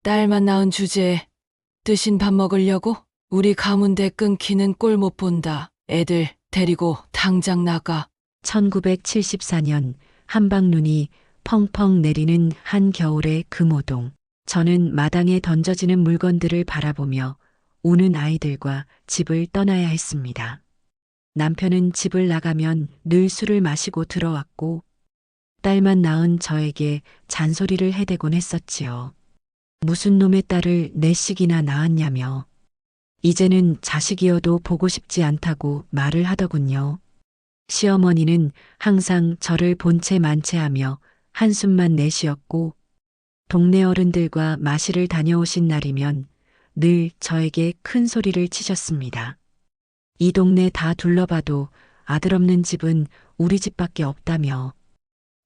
딸만 낳은 주제에 드신 밥 먹으려고? 우리 가문대 끊기는 꼴 못 본다. 애들 데리고 당장 나가. 1974년 한방눈이 펑펑 내리는 한겨울의 금오동. 저는 마당에 던져지는 물건들을 바라보며 우는 아이들과 집을 떠나야 했습니다. 남편은 집을 나가면 늘 술을 마시고 들어왔고 딸만 낳은 저에게 잔소리를 해대곤 했었지요. 무슨 놈의 딸을 넷씩이나 낳았냐며. 이제는 자식이어도 보고 싶지 않다고 말을 하더군요. 시어머니는 항상 저를 본체 만체하며 한숨만 내쉬었고 동네 어른들과 마실을 다녀오신 날이면 늘 저에게 큰 소리를 치셨습니다. 이 동네 다 둘러봐도 아들 없는 집은 우리 집밖에 없다며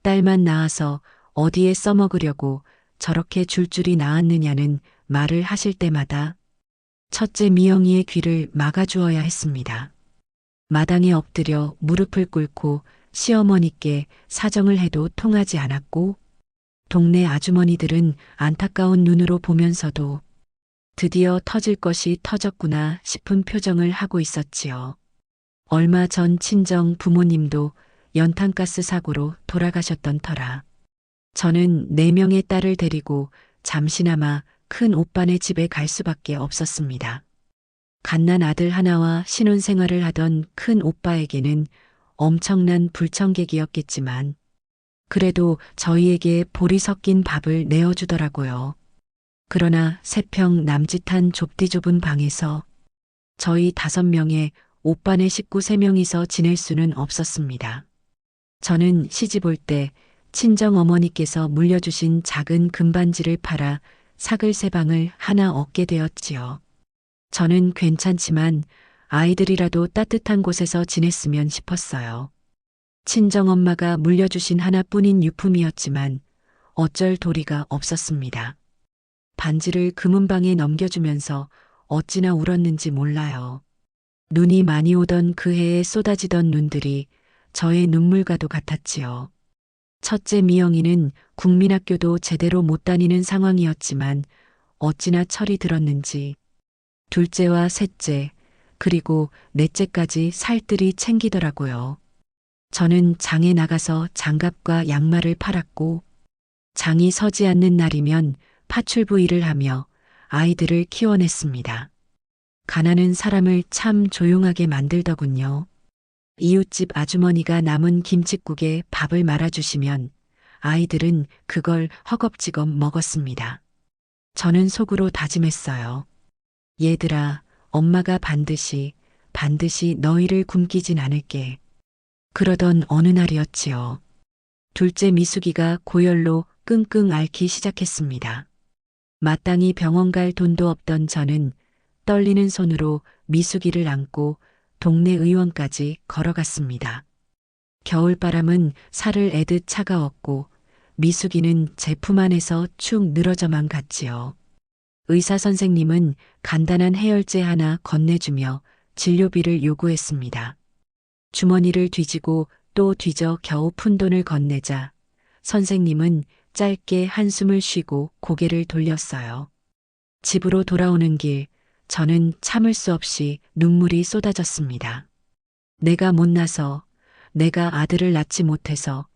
딸만 낳아서 어디에 써먹으려고 저렇게 줄줄이 낳았느냐는 말을 하실 때마다 첫째 미영이의 귀를 막아주어야 했습니다. 마당에 엎드려 무릎을 꿇고 시어머니께 사정을 해도 통하지 않았고 동네 아주머니들은 안타까운 눈으로 보면서도 드디어 터질 것이 터졌구나 싶은 표정을 하고 있었지요. 얼마 전 친정 부모님도 연탄가스 사고로 돌아가셨던 터라 저는 4명의 딸을 데리고 잠시나마 큰 오빠네 집에 갈 수밖에 없었습니다. 갓난 아들 하나와 신혼생활을 하던 큰 오빠에게는 엄청난 불청객이었겠지만 그래도 저희에게 볼이 섞인 밥을 내어주더라고요. 그러나 3평 남짓한 좁디 좁은 방에서 저희 5명의 오빠네 식구 3명이서 지낼 수는 없었습니다. 저는 시집 올 때 친정어머니께서 물려주신 작은 금반지를 팔아 사글세방을 하나 얻게 되었지요. 저는 괜찮지만 아이들이라도 따뜻한 곳에서 지냈으면 싶었어요. 친정엄마가 물려주신 하나뿐인 유품이었지만 어쩔 도리가 없었습니다. 반지를 금은방에 넘겨주면서 어찌나 울었는지 몰라요. 눈이 많이 오던 그 해에 쏟아지던 눈들이 저의 눈물과도 같았지요. 첫째 미영이는 국민학교도 제대로 못 다니는 상황이었지만 어찌나 철이 들었는지 둘째와 셋째 그리고 넷째까지 살뜰히 챙기더라고요. 저는 장에 나가서 장갑과 양말을 팔았고 장이 서지 않는 날이면 파출부 일을 하며 아이들을 키워냈습니다. 가난한 사람을 참 조용하게 만들더군요. 이웃집 아주머니가 남은 김칫국에 밥을 말아주시면 아이들은 그걸 허겁지겁 먹었습니다. 저는 속으로 다짐했어요. 얘들아, 엄마가 반드시 너희를 굶기진 않을게. 그러던 어느 날이었지요. 둘째 미숙이가 고열로 끙끙 앓기 시작했습니다. 마땅히 병원 갈 돈도 없던 저는 떨리는 손으로 미숙이를 안고 동네 의원까지 걸어갔습니다. 겨울바람은 살을 애듯 차가웠고 미숙이는 제 품 안에서 축 늘어져만 갔지요. 의사 선생님은 간단한 해열제 하나 건네주며 진료비를 요구했습니다. 주머니를 뒤지고 또 뒤져 겨우 푼돈을 건네자 선생님은 짧게 한숨을 쉬고 고개를 돌렸어요. 집으로 돌아오는 길 저는 참을 수 없이 눈물이 쏟아졌습니다. 내가 못나서 내가 아들을 낳지 못해서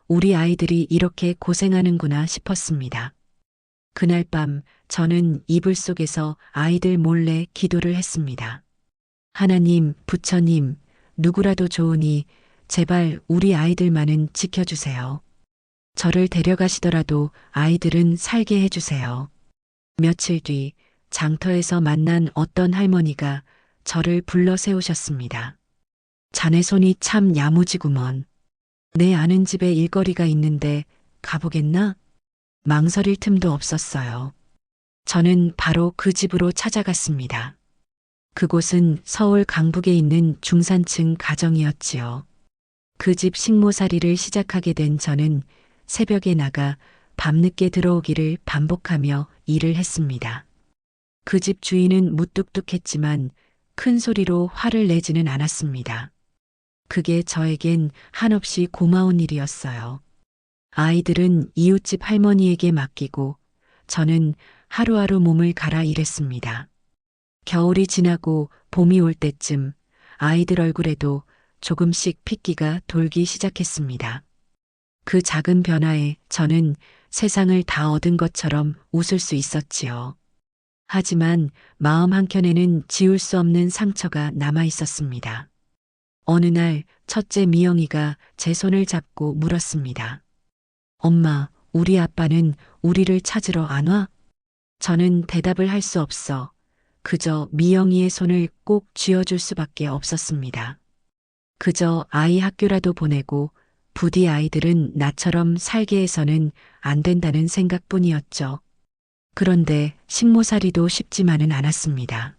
우리 아이들이 이렇게 고생하는구나 싶었습니다. 그날 밤 저는 이불 속에서 아이들 몰래 기도를 했습니다. 하나님, 부처님, 누구라도 좋으니 제발 우리 아이들만은 지켜주세요. 저를 데려가시더라도 아이들은 살게 해주세요. 며칠 뒤 장터에서 만난 어떤 할머니가 저를 불러 세우셨습니다. 자네 손이 참 야무지구먼. 내 아는 집에 일거리가 있는데 가보겠나? 망설일 틈도 없었어요. 저는 바로 그 집으로 찾아갔습니다. 그곳은 서울 강북에 있는 중산층 가정이었지요. 그 집 식모살이를 시작하게 된 저는 새벽에 나가 밤늦게 들어오기를 반복하며 일을 했습니다. 그 집 주인은 무뚝뚝했지만 큰 소리로 화를 내지는 않았습니다. 그게 저에겐 한없이 고마운 일이었어요. 아이들은 이웃집 할머니에게 맡기고 저는 하루하루 몸을 갈아 일했습니다. 겨울이 지나고 봄이 올 때쯤 아이들 얼굴에도 조금씩 핏기가 돌기 시작했습니다. 그 작은 변화에 저는 세상을 다 얻은 것처럼 웃을 수 있었지요. 하지만 마음 한켠에는 지울 수 없는 상처가 남아 있었습니다. 어느 날 첫째 미영이가 제 손을 잡고 물었습니다. 엄마, 우리 아빠는 우리를 찾으러 안 와? 저는 대답을 할 수 없어 그저 미영이의 손을 꼭 쥐어줄 수밖에 없었습니다. 그저 아이 학교라도 보내고 부디 아이들은 나처럼 살게 해서는 안 된다는 생각뿐이었죠. 그런데 식모살이도 쉽지만은 않았습니다.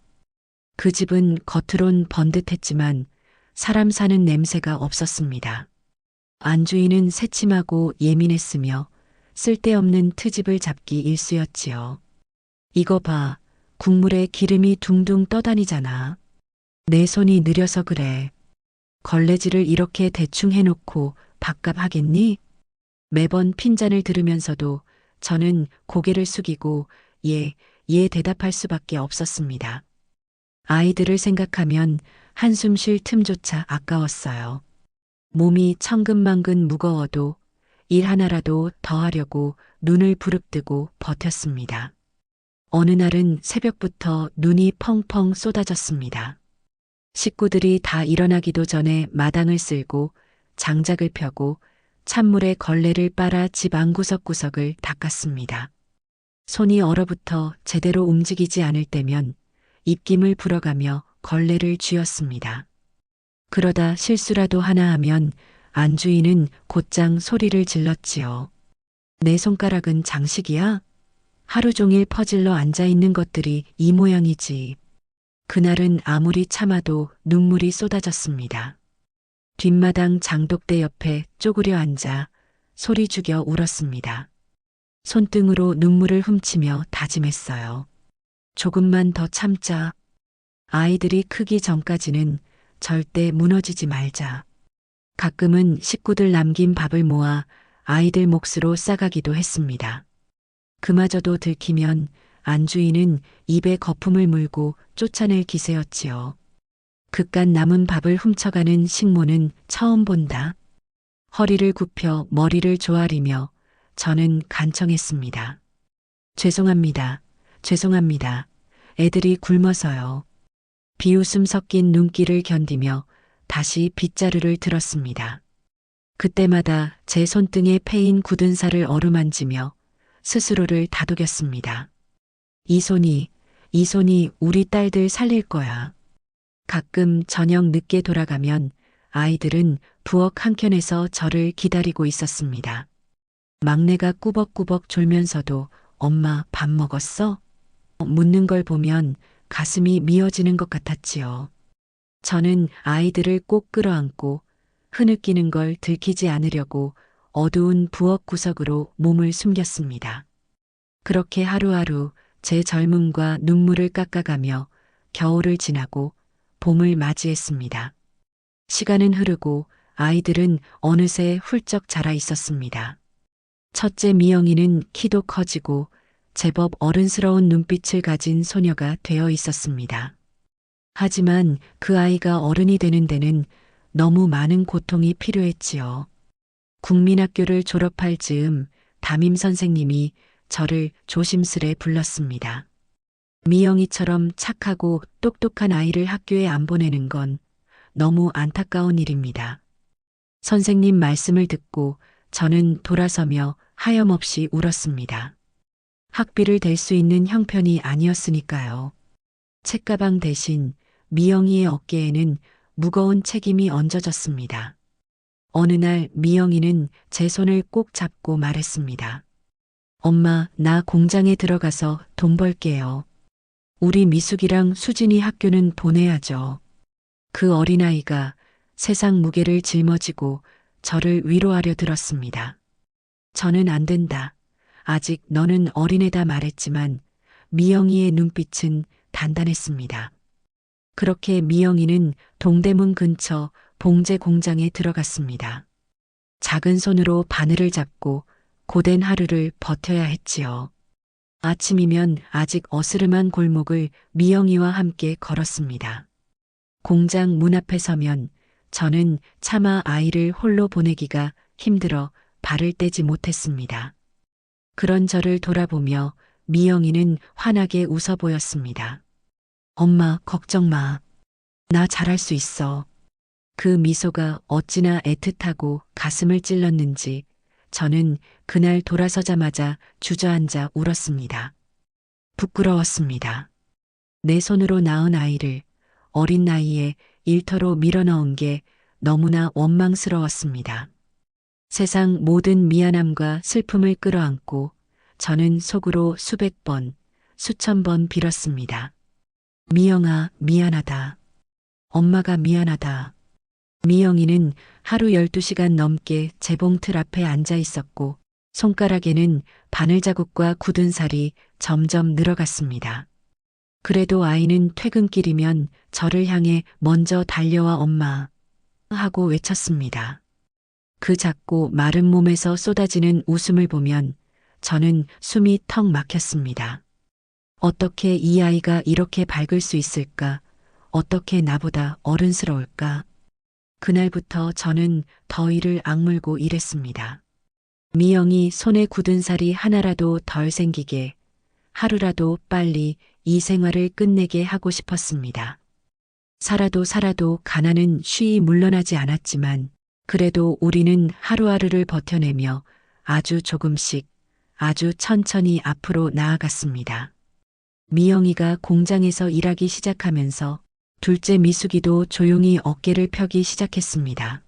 그 집은 겉으론 번듯했지만 사람 사는 냄새가 없었습니다. 안주인은 새침하고 예민했으며 쓸데없는 트집을 잡기 일쑤였지요. 이거 봐, 국물에 기름이 둥둥 떠다니잖아. 내 손이 느려서 그래. 걸레질을 이렇게 대충 해놓고 밥값 하겠니? 매번 핀잔을 들으면서도 저는 고개를 숙이고 예 대답할 수밖에 없었습니다. 아이들을 생각하면 한숨 쉴 틈조차 아까웠어요. 몸이 천근만근 무거워도 일 하나라도 더 하려고 눈을 부릅뜨고 버텼습니다. 어느 날은 새벽부터 눈이 펑펑 쏟아졌습니다. 식구들이 다 일어나기도 전에 마당을 쓸고 장작을 펴고 찬물에 걸레를 빨아 집 안구석구석을 닦았습니다. 손이 얼어붙어 제대로 움직이지 않을 때면 입김을 불어가며 걸레를 쥐었습니다. 그러다 실수라도 하나 하면 안주인은 곧장 소리를 질렀지요. 내 손가락은 장식이야? 하루 종일 퍼질러 앉아있는 것들이 이 모양이지. 그날은 아무리 참아도 눈물이 쏟아졌습니다. 뒷마당 장독대 옆에 쪼그려 앉아 소리 죽여 울었습니다. 손등으로 눈물을 훔치며 다짐했어요. 조금만 더 참자. 아이들이 크기 전까지는 절대 무너지지 말자. 가끔은 식구들 남긴 밥을 모아 아이들 몫으로 싸가기도 했습니다. 그마저도 들키면 안주인은 입에 거품을 물고 쫓아낼 기세였지요. 그깟 남은 밥을 훔쳐가는 식모는 처음 본다. 허리를 굽혀 머리를 조아리며 저는 간청했습니다. 죄송합니다. 죄송합니다. 애들이 굶어서요. 비웃음 섞인 눈길을 견디며 다시 빗자루를 들었습니다. 그때마다 제 손등에 패인 굳은 살을 어루만지며 스스로를 다독였습니다. 이 손이 우리 딸들 살릴 거야. 가끔 저녁 늦게 돌아가면 아이들은 부엌 한켠에서 저를 기다리고 있었습니다. 막내가 꾸벅꾸벅 졸면서도 엄마 밥 먹었어? 묻는 걸 보면 가슴이 미어지는 것 같았지요. 저는 아이들을 꼭 끌어안고 흐느끼는 걸 들키지 않으려고 어두운 부엌 구석으로 몸을 숨겼습니다. 그렇게 하루하루 제 젊음과 눈물을 깎아가며 겨울을 지나고 봄을 맞이했습니다. 시간은 흐르고 아이들은 어느새 훌쩍 자라 있었습니다. 첫째 미영이는 키도 커지고 제법 어른스러운 눈빛을 가진 소녀가 되어 있었습니다. 하지만 그 아이가 어른이 되는 데는 너무 많은 고통이 필요했지요. 국민학교를 졸업할 즈음 담임 선생님이 저를 조심스레 불렀습니다. 미영이처럼 착하고 똑똑한 아이를 학교에 안 보내는 건 너무 안타까운 일입니다. 선생님 말씀을 듣고 저는 돌아서며 하염없이 울었습니다. 학비를 댈 수 있는 형편이 아니었으니까요. 책가방 대신 미영이의 어깨에는 무거운 책임이 얹어졌습니다. 어느 날 미영이는 제 손을 꼭 잡고 말했습니다. 엄마, 나 공장에 들어가서 돈 벌게요. 우리 미숙이랑 수진이 학교는 보내야죠. 그 어린아이가 세상 무게를 짊어지고 저를 위로하려 들었습니다. 저는 안 된다. 아직 너는 어린애다 말했지만 미영이의 눈빛은 단단했습니다. 그렇게 미영이는 동대문 근처 봉제 공장에 들어갔습니다. 작은 손으로 바늘을 잡고 고된 하루를 버텨야 했지요. 아침이면 아직 어스름한 골목을 미영이와 함께 걸었습니다. 공장 문 앞에 서면 저는 차마 아이를 홀로 보내기가 힘들어 발을 떼지 못했습니다. 그런 저를 돌아보며 미영이는 환하게 웃어 보였습니다. 엄마, 걱정 마. 나 잘할 수 있어. 그 미소가 어찌나 애틋하고 가슴을 찔렀는지 저는 그날 돌아서자마자 주저앉아 울었습니다. 부끄러웠습니다. 내 손으로 낳은 아이를 어린 나이에 일터로 밀어넣은 게 너무나 원망스러웠습니다. 세상 모든 미안함과 슬픔을 끌어안고 저는 속으로 수백 번, 수천 번 빌었습니다. 미영아, 미안하다. 엄마가 미안하다. 미영이는 하루 12시간 넘게 재봉틀 앞에 앉아 있었고 손가락에는 바늘자국과 굳은 살이 점점 늘어갔습니다. 그래도 아이는 퇴근길이면 저를 향해 먼저 달려와 엄마 하고 외쳤습니다. 그 작고 마른 몸에서 쏟아지는 웃음을 보면 저는 숨이 턱 막혔습니다. 어떻게 이 아이가 이렇게 밝을 수 있을까? 어떻게 나보다 어른스러울까? 그날부터 저는 더위를 악물고 일했습니다. 미영이 손에 굳은 살이 하나라도 덜 생기게 하루라도 빨리 이 생활을 끝내게 하고 싶었습니다. 살아도 가난은 쉬이 물러나지 않았지만 그래도 우리는 하루하루를 버텨내며 아주 조금씩 아주 천천히 앞으로 나아갔습니다. 미영이가 공장에서 일하기 시작하면서 둘째 미숙이도 조용히 어깨를 펴기 시작했습니다.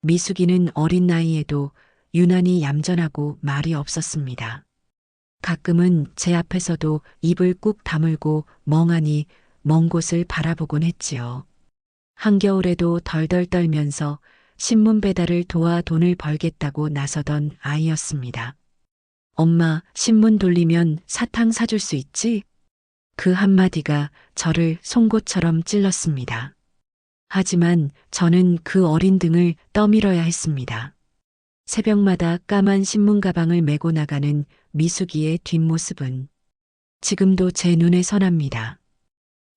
미숙이는 어린 나이에도 유난히 얌전하고 말이 없었습니다. 가끔은 제 앞에서도 입을 꾹 다물고 멍하니 먼 곳을 바라보곤 했지요. 한겨울에도 덜덜 떨면서 신문 배달을 도와 돈을 벌겠다고 나서던 아이였습니다. 엄마, 신문 돌리면 사탕 사줄 수 있지? 그 한마디가 저를 송곳처럼 찔렀습니다. 하지만 저는 그 어린 등을 떠밀어야 했습니다. 새벽마다 까만 신문 가방을 메고 나가는 미숙이의 뒷모습은 지금도 제 눈에 선합니다.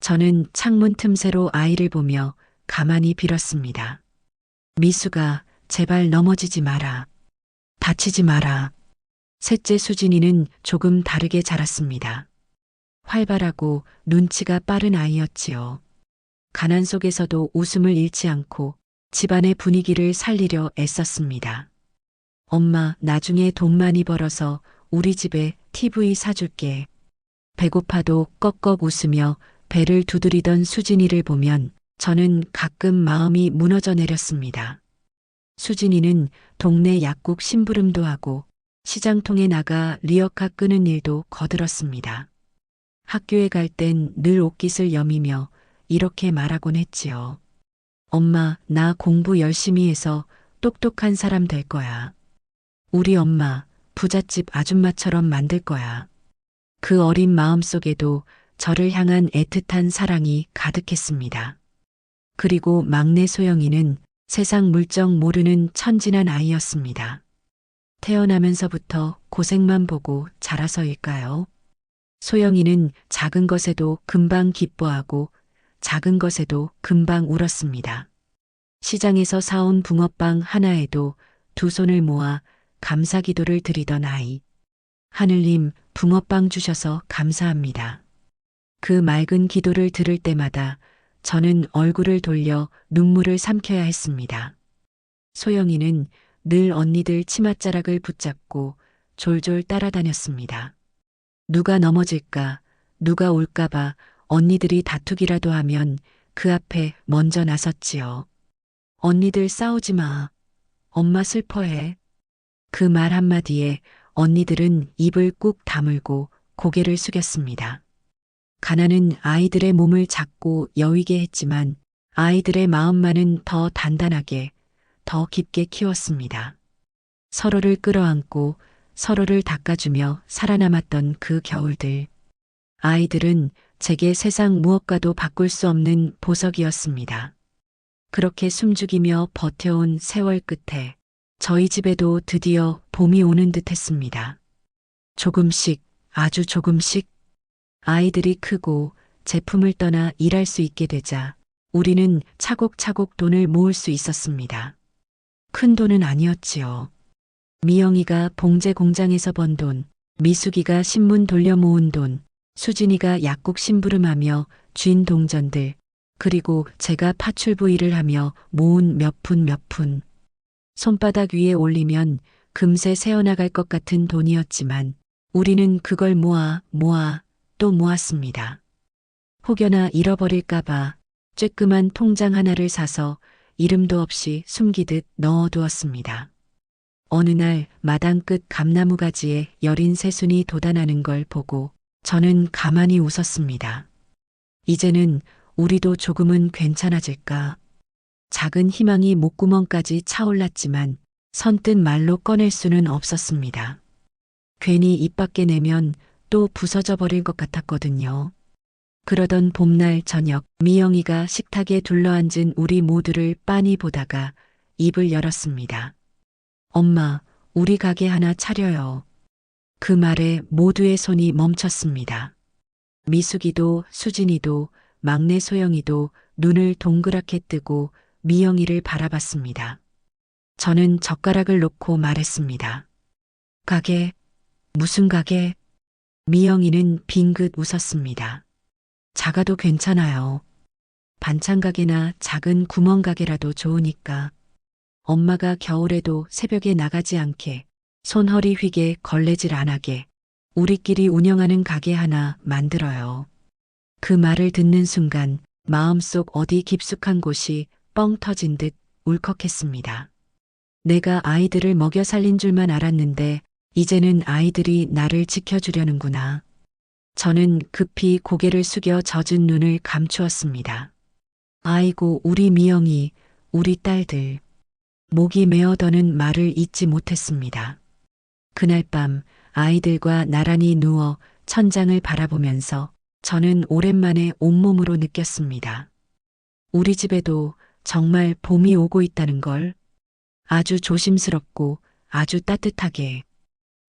저는 창문 틈새로 아이를 보며 가만히 빌었습니다. 미숙아, 제발 넘어지지 마라. 다치지 마라. 셋째 수진이는 조금 다르게 자랐습니다. 활발하고 눈치가 빠른 아이였지요. 가난 속에서도 웃음을 잃지 않고 집안의 분위기를 살리려 애썼습니다. 엄마, 나중에 돈 많이 벌어서 우리 집에 TV 사줄게. 배고파도 꺽꺽 웃으며 배를 두드리던 수진이를 보면 저는 가끔 마음이 무너져 내렸습니다. 수진이는 동네 약국 심부름도 하고 시장통에 나가 리어카 끄는 일도 거들었습니다. 학교에 갈 땐 늘 옷깃을 여미며 이렇게 말하곤 했지요. 엄마, 나 공부 열심히 해서 똑똑한 사람 될 거야. 우리 엄마, 부잣집 아줌마처럼 만들 거야. 그 어린 마음 속에도 저를 향한 애틋한 사랑이 가득했습니다. 그리고 막내 소영이는 세상 물정 모르는 천진한 아이였습니다. 태어나면서부터 고생만 보고 자라서일까요? 소영이는 작은 것에도 금방 기뻐하고 작은 것에도 금방 울었습니다. 시장에서 사온 붕어빵 하나에도 두 손을 모아 감사 기도를 드리던 아이. 하늘님, 붕어빵 주셔서 감사합니다. 그 맑은 기도를 들을 때마다 저는 얼굴을 돌려 눈물을 삼켜야 했습니다. 소영이는 늘 언니들 치맛자락을 붙잡고 졸졸 따라다녔습니다. 누가 넘어질까, 누가 올까봐 언니들이 다투기라도 하면 그 앞에 먼저 나섰지요. 언니들 싸우지 마. 엄마 슬퍼해. 그 말 한마디에 언니들은 입을 꾹 다물고 고개를 숙였습니다. 가난은 아이들의 몸을 작고 여위게 했지만 아이들의 마음만은 더 단단하게, 더 깊게 키웠습니다. 서로를 끌어안고 서로를 닦아주며 살아남았던 그 겨울들. 아이들은 제게 세상 무엇과도 바꿀 수 없는 보석이었습니다. 그렇게 숨죽이며 버텨온 세월 끝에 저희 집에도 드디어 봄이 오는 듯 했습니다. 조금씩 아주 조금씩. 아이들이 크고 제품을 떠나 일할 수 있게 되자 우리는 차곡차곡 돈을 모을 수 있었습니다. 큰 돈은 아니었지요. 미영이가 봉제 공장에서 번 돈, 미숙이가 신문 돌려 모은 돈, 수진이가 약국 심부름하며 쥔 동전들, 그리고 제가 파출부 일을 하며 모은 몇 푼. 손바닥 위에 올리면 금세 새어나갈 것 같은 돈이었지만 우리는 그걸 모아 또 모았습니다. 혹여나 잃어버릴까봐 쬐끄만 통장 하나를 사서 이름도 없이 숨기듯 넣어두었습니다. 어느 날 마당 끝 감나무 가지에 여린 새순이 돋아나는 걸 보고 저는 가만히 웃었습니다. 이제는 우리도 조금은 괜찮아질까. 작은 희망이 목구멍까지 차올랐지만 선뜻 말로 꺼낼 수는 없었습니다. 괜히 입 밖에 내면 또 부서져 버릴 것 같았거든요. 그러던 봄날 저녁, 미영이가 식탁에 둘러앉은 우리 모두를 빤히 보다가 입을 열었습니다. 엄마, 우리 가게 하나 차려요. 그 말에 모두의 손이 멈췄습니다. 미숙이도 수진이도 막내 소영이도 눈을 동그랗게 뜨고 미영이를 바라봤습니다. 저는 젓가락을 놓고 말했습니다. 가게? 무슨 가게? 미영이는 빙긋 웃었습니다. 작아도 괜찮아요. 반찬 가게나 작은 구멍 가게라도 좋으니까. 엄마가 겨울에도 새벽에 나가지 않게, 손허리 휘게 걸레질 안 하게, 우리끼리 운영하는 가게 하나 만들어요. 그 말을 듣는 순간 마음속 어디 깊숙한 곳이 뻥 터진 듯 울컥했습니다. 내가 아이들을 먹여 살린 줄만 알았는데 이제는 아이들이 나를 지켜주려는구나. 저는 급히 고개를 숙여 젖은 눈을 감추었습니다. 아이고, 우리 미영이, 우리 딸들. 목이 메어더는 말을 잇지 못했습니다. 그날 밤 아이들과 나란히 누워 천장을 바라보면서 저는 오랜만에 온몸으로 느꼈습니다. 우리 집에도 정말 봄이 오고 있다는 걸. 아주 조심스럽고 아주 따뜻하게.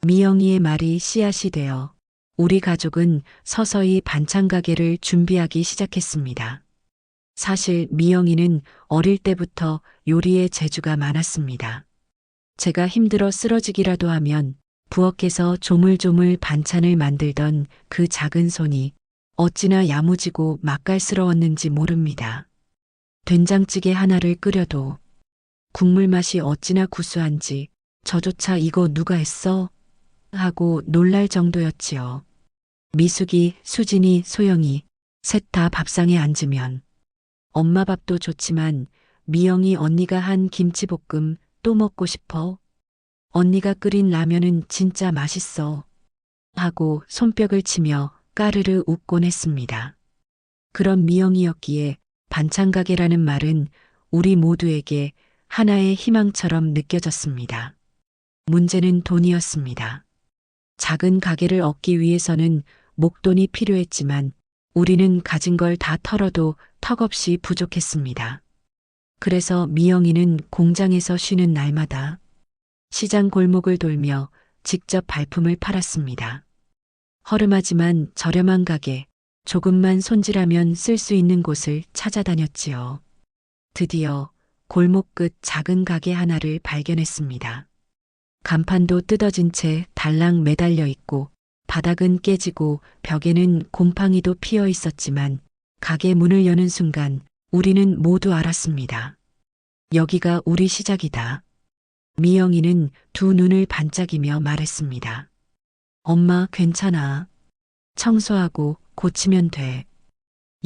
미영이의 말이 씨앗이 되어 우리 가족은 서서히 반찬 가게를 준비하기 시작했습니다. 사실 미영이는 어릴 때부터 요리에 재주가 많았습니다. 제가 힘들어 쓰러지기라도 하면 부엌에서 조물조물 반찬을 만들던 그 작은 손이 어찌나 야무지고 맛깔스러웠는지 모릅니다. 된장찌개 하나를 끓여도 국물 맛이 어찌나 구수한지 저조차 이거 누가 했어? 하고 놀랄 정도였지요. 미숙이, 수진이, 소영이 셋 다 밥상에 앉으면 엄마 밥도 좋지만 미영이 언니가 한 김치볶음 또 먹고 싶어. 언니가 끓인 라면은 진짜 맛있어. 하고 손뼉을 치며 까르르 웃곤 했습니다. 그런 미영이였기에 반찬 가게라는 말은 우리 모두에게 하나의 희망처럼 느껴졌습니다. 문제는 돈이었습니다. 작은 가게를 얻기 위해서는 목돈이 필요했지만 우리는 가진 걸 다 털어도 턱없이 부족했습니다. 그래서 미영이는 공장에서 쉬는 날마다 시장 골목을 돌며 직접 발품을 팔았습니다. 허름하지만 저렴한 가게, 조금만 손질하면 쓸 수 있는 곳을 찾아다녔지요. 드디어 골목 끝 작은 가게 하나를 발견했습니다. 간판도 뜯어진 채 달랑 매달려 있고 바닥은 깨지고 벽에는 곰팡이도 피어 있었지만 가게 문을 여는 순간 우리는 모두 알았습니다. 여기가 우리 시작이다. 미영이는 두 눈을 반짝이며 말했습니다. 엄마, 괜찮아. 청소하고 고치면 돼.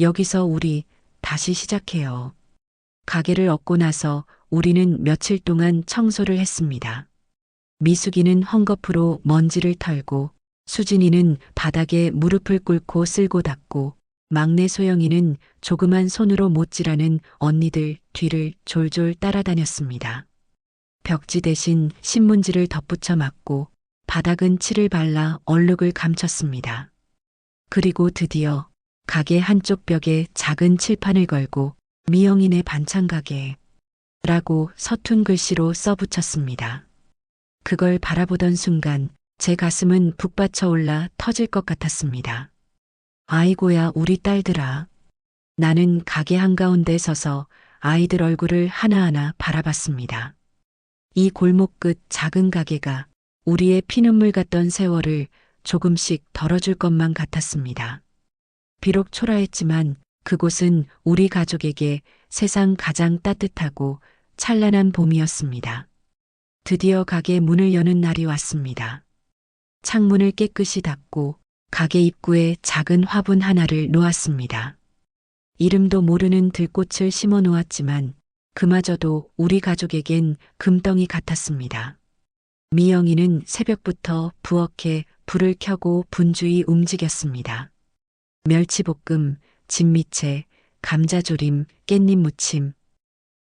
여기서 우리 다시 시작해요. 가게를 얻고 나서 우리는 며칠 동안 청소를 했습니다. 미숙이는 헝겊으로 먼지를 털고 수진이는 바닥에 무릎을 꿇고 쓸고 닦고 막내 소영이는 조그만 손으로 못질하는 언니들 뒤를 졸졸 따라다녔습니다. 벽지 대신 신문지를 덧붙여 맞고 바닥은 칠을 발라 얼룩을 감췄습니다. 그리고 드디어 가게 한쪽 벽에 작은 칠판을 걸고 미영이네 반찬 가게라고 서툰 글씨로 써붙였습니다. 그걸 바라보던 순간 제 가슴은 북받쳐 올라 터질 것 같았습니다. 아이고야, 우리 딸들아. 나는 가게 한가운데 서서 아이들 얼굴을 하나하나 바라봤습니다. 이 골목 끝 작은 가게가 우리의 피눈물 같던 세월을 조금씩 덜어줄 것만 같았습니다. 비록 초라했지만 그곳은 우리 가족에게 세상 가장 따뜻하고 찬란한 봄이었습니다. 드디어 가게 문을 여는 날이 왔습니다. 창문을 깨끗이 닫고 가게 입구에 작은 화분 하나를 놓았습니다. 이름도 모르는 들꽃을 심어 놓았지만 그마저도 우리 가족에겐 금덩이 같았습니다. 미영이는 새벽부터 부엌에 불을 켜고 분주히 움직였습니다. 멸치볶음, 진미채, 감자조림, 깻잎 무침,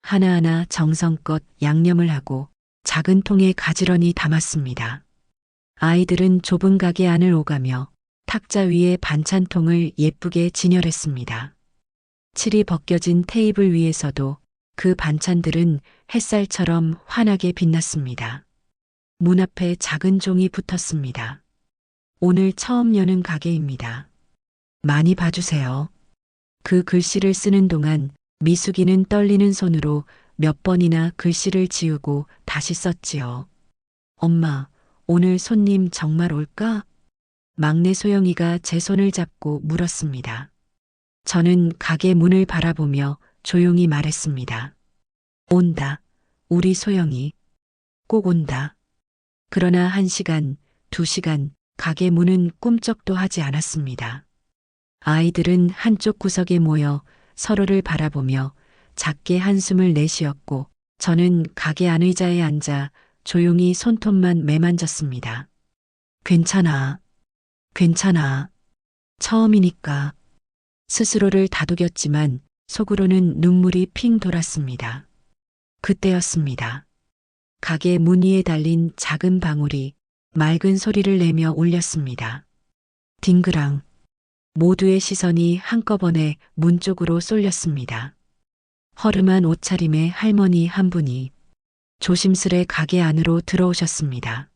하나하나 정성껏 양념을 하고 작은 통에 가지런히 담았습니다. 아이들은 좁은 가게 안을 오가며 탁자 위에 반찬통을 예쁘게 진열했습니다. 칠이 벗겨진 테이블 위에서도 그 반찬들은 햇살처럼 환하게 빛났습니다. 문 앞에 작은 종이 붙었습니다. 오늘 처음 여는 가게입니다. 많이 봐주세요. 그 글씨를 쓰는 동안 미숙이는 떨리는 손으로 몇 번이나 글씨를 지우고 다시 썼지요. 엄마, 오늘 손님 정말 올까? 막내 소영이가 제 손을 잡고 물었습니다. 저는 가게 문을 바라보며 조용히 말했습니다. 온다. 우리 소영이. 꼭 온다. 그러나 1시간, 2시간 가게 문은 꿈쩍도 하지 않았습니다. 아이들은 한쪽 구석에 모여 서로를 바라보며 작게 한숨을 내쉬었고 저는 가게 안 의자에 앉아 조용히 손톱만 매만졌습니다. 괜찮아. 괜찮아. 처음이니까. 스스로를 다독였지만 속으로는 눈물이 핑 돌았습니다. 그때였습니다. 가게 문 위에 달린 작은 방울이 맑은 소리를 내며 울렸습니다. 딩그랑. 모두의 시선이 한꺼번에 문 쪽으로 쏠렸습니다. 허름한 옷차림의 할머니 한 분이 조심스레 가게 안으로 들어오셨습니다.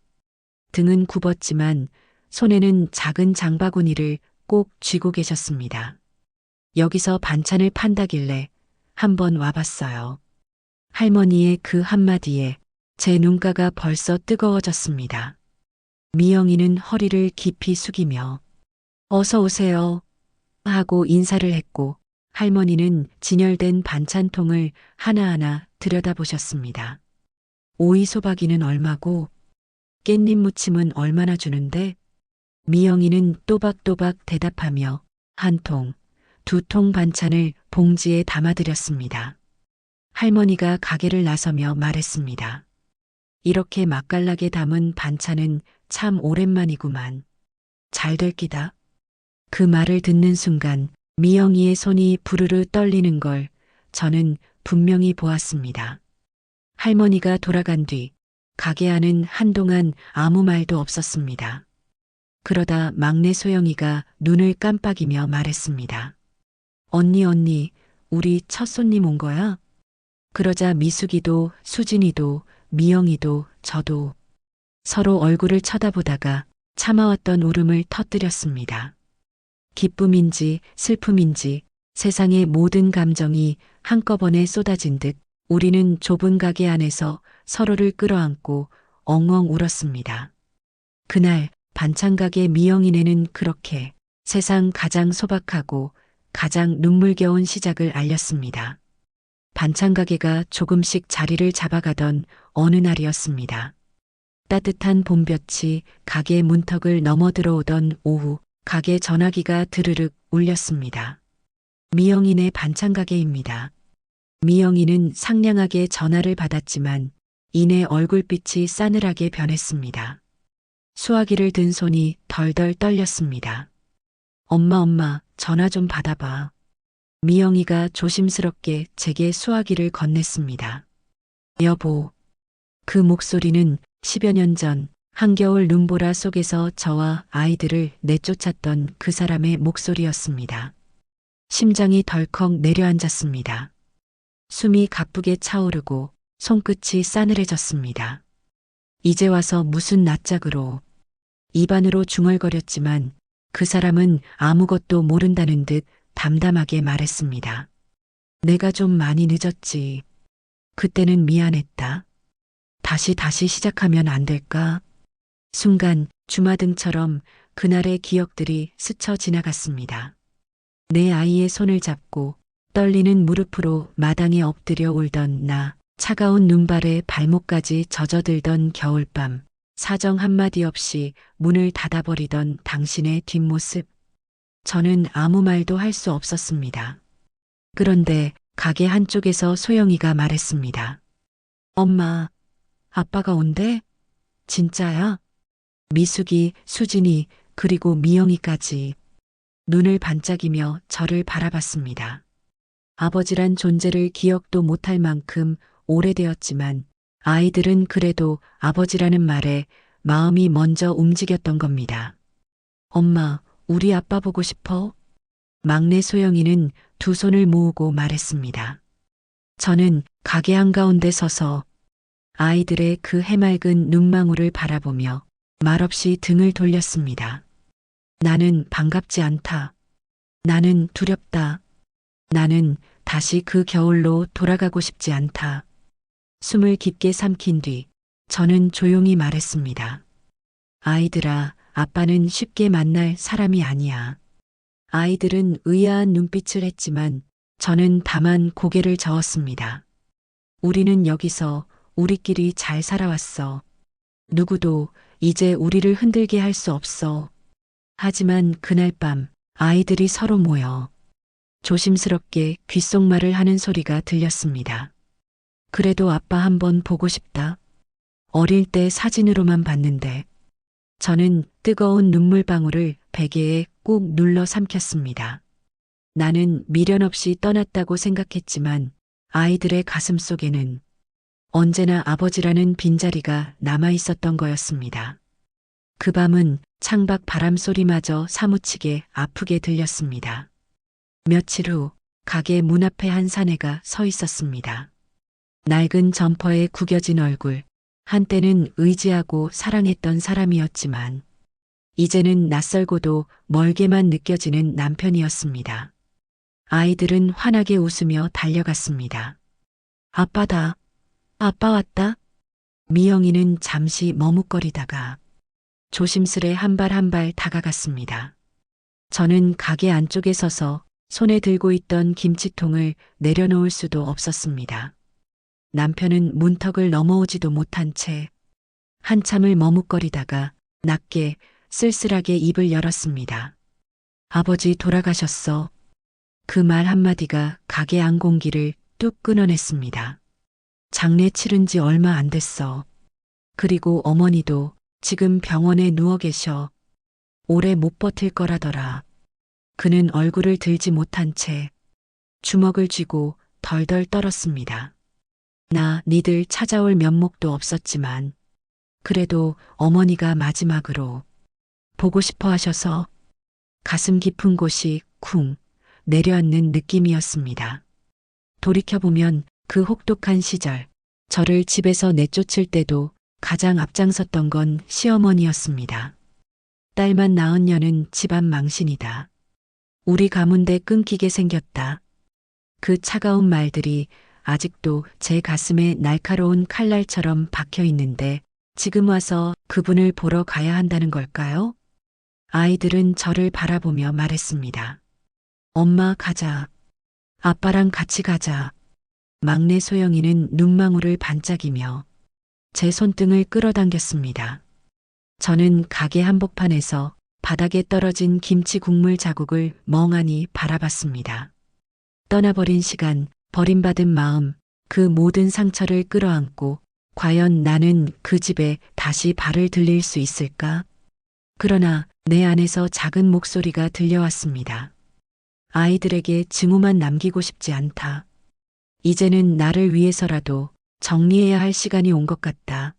등은 굽었지만 손에는 작은 장바구니를 꼭 쥐고 계셨습니다. 여기서 반찬을 판다길래 한번 와봤어요. 할머니의 그 한마디에 제 눈가가 벌써 뜨거워졌습니다. 미영이는 허리를 깊이 숙이며 어서 오세요 하고 인사를 했고 할머니는 진열된 반찬통을 하나하나 들여다보셨습니다. 오이 소박이는 얼마고 깻잎 무침은 얼마나 주는데? 미영이는 또박또박 대답하며 한 통, 2통 반찬을 봉지에 담아드렸습니다. 할머니가 가게를 나서며 말했습니다. 이렇게 맛깔나게 담은 반찬은 참 오랜만이구만. 잘 될 기다. 그 말을 듣는 순간 미영이의 손이 부르르 떨리는 걸 저는 분명히 보았습니다. 할머니가 돌아간 뒤 가게 안은 한동안 아무 말도 없었습니다. 그러다 막내 소영이가 눈을 깜빡이며 말했습니다. 언니, 우리 첫 손님 온 거야? 그러자 미숙이도 수진이도 미영이도 저도 서로 얼굴을 쳐다보다가 참아왔던 울음을 터뜨렸습니다. 기쁨인지 슬픔인지 세상의 모든 감정이 한꺼번에 쏟아진 듯 우리는 좁은 가게 안에서 서로를 끌어안고 엉엉 울었습니다. 그날 반찬 가게 미영이네는 그렇게 세상 가장 소박하고 가장 눈물겨운 시작을 알렸습니다. 반찬 가게가 조금씩 자리를 잡아가던 어느 날이었습니다. 따뜻한 봄볕이 가게 문턱을 넘어 들어오던 오후 가게 전화기가 드르륵 울렸습니다. 미영이네 반찬 가게입니다. 미영이는 상냥하게 전화를 받았지만 이내 얼굴빛이 싸늘하게 변했습니다. 수화기를 든 손이 덜덜 떨렸습니다. 엄마, 전화 좀 받아봐. 미영이가 조심스럽게 제게 수화기를 건넸습니다. 여보. 그 목소리는 10여 년 전 한겨울 눈보라 속에서 저와 아이들을 내쫓았던 그 사람의 목소리였습니다. 심장이 덜컥 내려앉았습니다. 숨이 가쁘게 차오르고 손끝이 싸늘해졌습니다. 이제 와서 무슨 낯짝으로. 입안으로 중얼거렸지만 그 사람은 아무것도 모른다는 듯 담담하게 말했습니다. 내가 좀 많이 늦었지. 그때는 미안했다. 다시 시작하면 안 될까? 순간 주마등처럼 그날의 기억들이 스쳐 지나갔습니다. 내 아이의 손을 잡고 떨리는 무릎으로 마당에 엎드려 울던 나, 차가운 눈발에 발목까지 젖어들던 겨울밤, 사정 한마디 없이 문을 닫아버리던 당신의 뒷모습. 저는 아무 말도 할 수 없었습니다. 그런데 가게 한쪽에서 소영이가 말했습니다. 엄마, 아빠가 온대? 진짜야? 미숙이, 수진이, 그리고 미영이까지 눈을 반짝이며 저를 바라봤습니다. 아버지란 존재를 기억도 못할 만큼 오래되었지만 아이들은 그래도 아버지라는 말에 마음이 먼저 움직였던 겁니다. 엄마, 우리 아빠 보고 싶어? 막내 소영이는 두 손을 모으고 말했습니다. 저는 가게 한가운데 서서 아이들의 그 해맑은 눈망울을 바라보며 말없이 등을 돌렸습니다. 나는 반갑지 않다. 나는 두렵다. 나는 다시 그 겨울로 돌아가고 싶지 않다. 숨을 깊게 삼킨 뒤 저는 조용히 말했습니다. 아이들아, 아빠는 쉽게 만날 사람이 아니야. 아이들은 의아한 눈빛을 했지만 저는 다만 고개를 저었습니다. 우리는 여기서 우리끼리 잘 살아왔어. 누구도 이제 우리를 흔들게 할 수 없어. 하지만 그날 밤 아이들이 서로 모여 조심스럽게 귓속말을 하는 소리가 들렸습니다. 그래도 아빠 한번 보고 싶다. 어릴 때 사진으로만 봤는데. 저는 뜨거운 눈물방울을 베개에 꾹 눌러 삼켰습니다. 나는 미련 없이 떠났다고 생각했지만 아이들의 가슴 속에는 언제나 아버지라는 빈자리가 남아 있었던 거였습니다. 그 밤은 창밖 바람 소리마저 사무치게 아프게 들렸습니다. 며칠 후 가게 문 앞에 한 사내가 서 있었습니다. 낡은 점퍼에 구겨진 얼굴, 한때는 의지하고 사랑했던 사람이었지만 이제는 낯설고도 멀게만 느껴지는 남편이었습니다. 아이들은 환하게 웃으며 달려갔습니다. 아빠다. 아빠 왔다. 미영이는 잠시 머뭇거리다가 조심스레 한 발 한 발 다가갔습니다. 저는 가게 안쪽에 서서 손에 들고 있던 김치통을 내려놓을 수도 없었습니다. 남편은 문턱을 넘어오지도 못한 채 한참을 머뭇거리다가 낮게 쓸쓸하게 입을 열었습니다. 아버지 돌아가셨어. 그 말 한마디가 가게 안 공기를 뚝 끊어냈습니다. 장례 치른 지 얼마 안 됐어. 그리고 어머니도 지금 병원에 누워 계셔. 오래 못 버틸 거라더라. 그는 얼굴을 들지 못한 채 주먹을 쥐고 덜덜 떨었습니다. 나 니들 찾아올 면목도 없었지만 그래도 어머니가 마지막으로 보고 싶어 하셔서 가슴 깊은 곳이 쿵 내려앉는 느낌이었습니다. 돌이켜보면 그 혹독한 시절, 저를 집에서 내쫓을 때도 가장 앞장섰던 건 시어머니였습니다. 딸만 낳은 년은 집안 망신이다. 우리 가문대 끊기게 생겼다. 그 차가운 말들이 아직도 제 가슴에 날카로운 칼날처럼 박혀 있는데 지금 와서 그분을 보러 가야 한다는 걸까요? 아이들은 저를 바라보며 말했습니다. 엄마 가자. 아빠랑 같이 가자. 막내 소영이는 눈망울을 반짝이며 제 손등을 끌어당겼습니다. 저는 가게 한복판에서 바닥에 떨어진 김치 국물 자국을 멍하니 바라봤습니다. 떠나버린 시간, 버림받은 마음, 그 모든 상처를 끌어안고 과연 나는 그 집에 다시 발을 들릴 수 있을까? 그러나 내 안에서 작은 목소리가 들려왔습니다. 아이들에게 증오만 남기고 싶지 않다. 이제는 나를 위해서라도 정리해야 할 시간이 온 것 같다.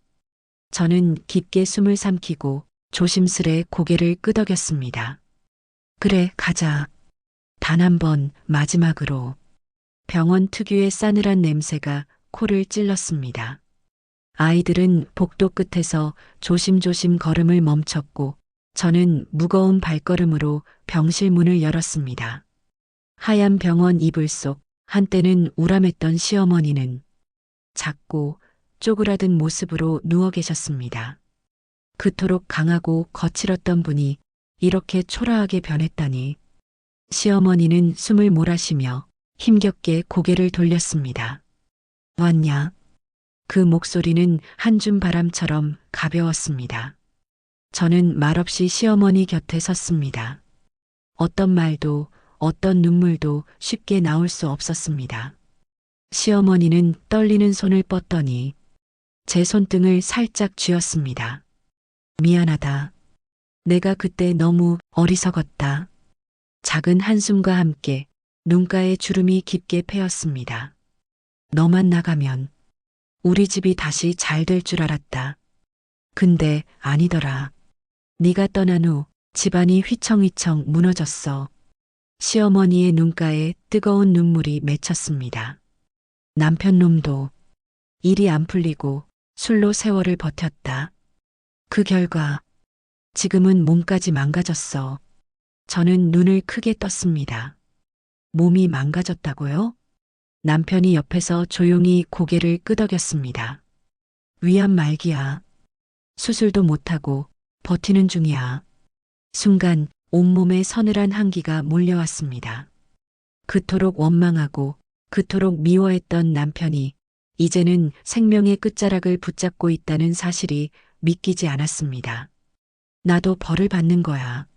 저는 깊게 숨을 삼키고 조심스레 고개를 끄덕였습니다. 그래, 가자. 단 한 번 마지막으로. 병원 특유의 싸늘한 냄새가 코를 찔렀습니다. 아이들은 복도 끝에서 조심조심 걸음을 멈췄고 저는 무거운 발걸음으로 병실 문을 열었습니다. 하얀 병원 이불 속 한때는 우람했던 시어머니는 작고 쪼그라든 모습으로 누워 계셨습니다. 그토록 강하고 거칠었던 분이 이렇게 초라하게 변했다니. 시어머니는 숨을 몰아쉬며 힘겹게 고개를 돌렸습니다. 왔냐? 그 목소리는 한 줌 바람처럼 가벼웠습니다. 저는 말없이 시어머니 곁에 섰습니다. 어떤 말도 어떤 눈물도 쉽게 나올 수 없었습니다. 시어머니는 떨리는 손을 뻗더니 제 손등을 살짝 쥐었습니다. 미안하다. 내가 그때 너무 어리석었다. 작은 한숨과 함께 눈가에 주름이 깊게 패였습니다. 너만 나가면 우리 집이 다시 잘 될 줄 알았다. 근데 아니더라. 네가 떠난 후 집안이 휘청휘청 무너졌어. 시어머니의 눈가에 뜨거운 눈물이 맺혔습니다. 남편 놈도 일이 안 풀리고 술로 세월을 버텼다. 그 결과 지금은 몸까지 망가졌어. 저는 눈을 크게 떴습니다. 몸이 망가졌다고요? 남편이 옆에서 조용히 고개를 끄덕였습니다. 위암 말기야. 수술도 못하고 버티는 중이야. 순간 온몸에 서늘한 한기가 몰려왔습니다. 그토록 원망하고 그토록 미워했던 남편이 이제는 생명의 끝자락을 붙잡고 있다는 사실이 믿기지 않았습니다. 나도 벌을 받는 거야.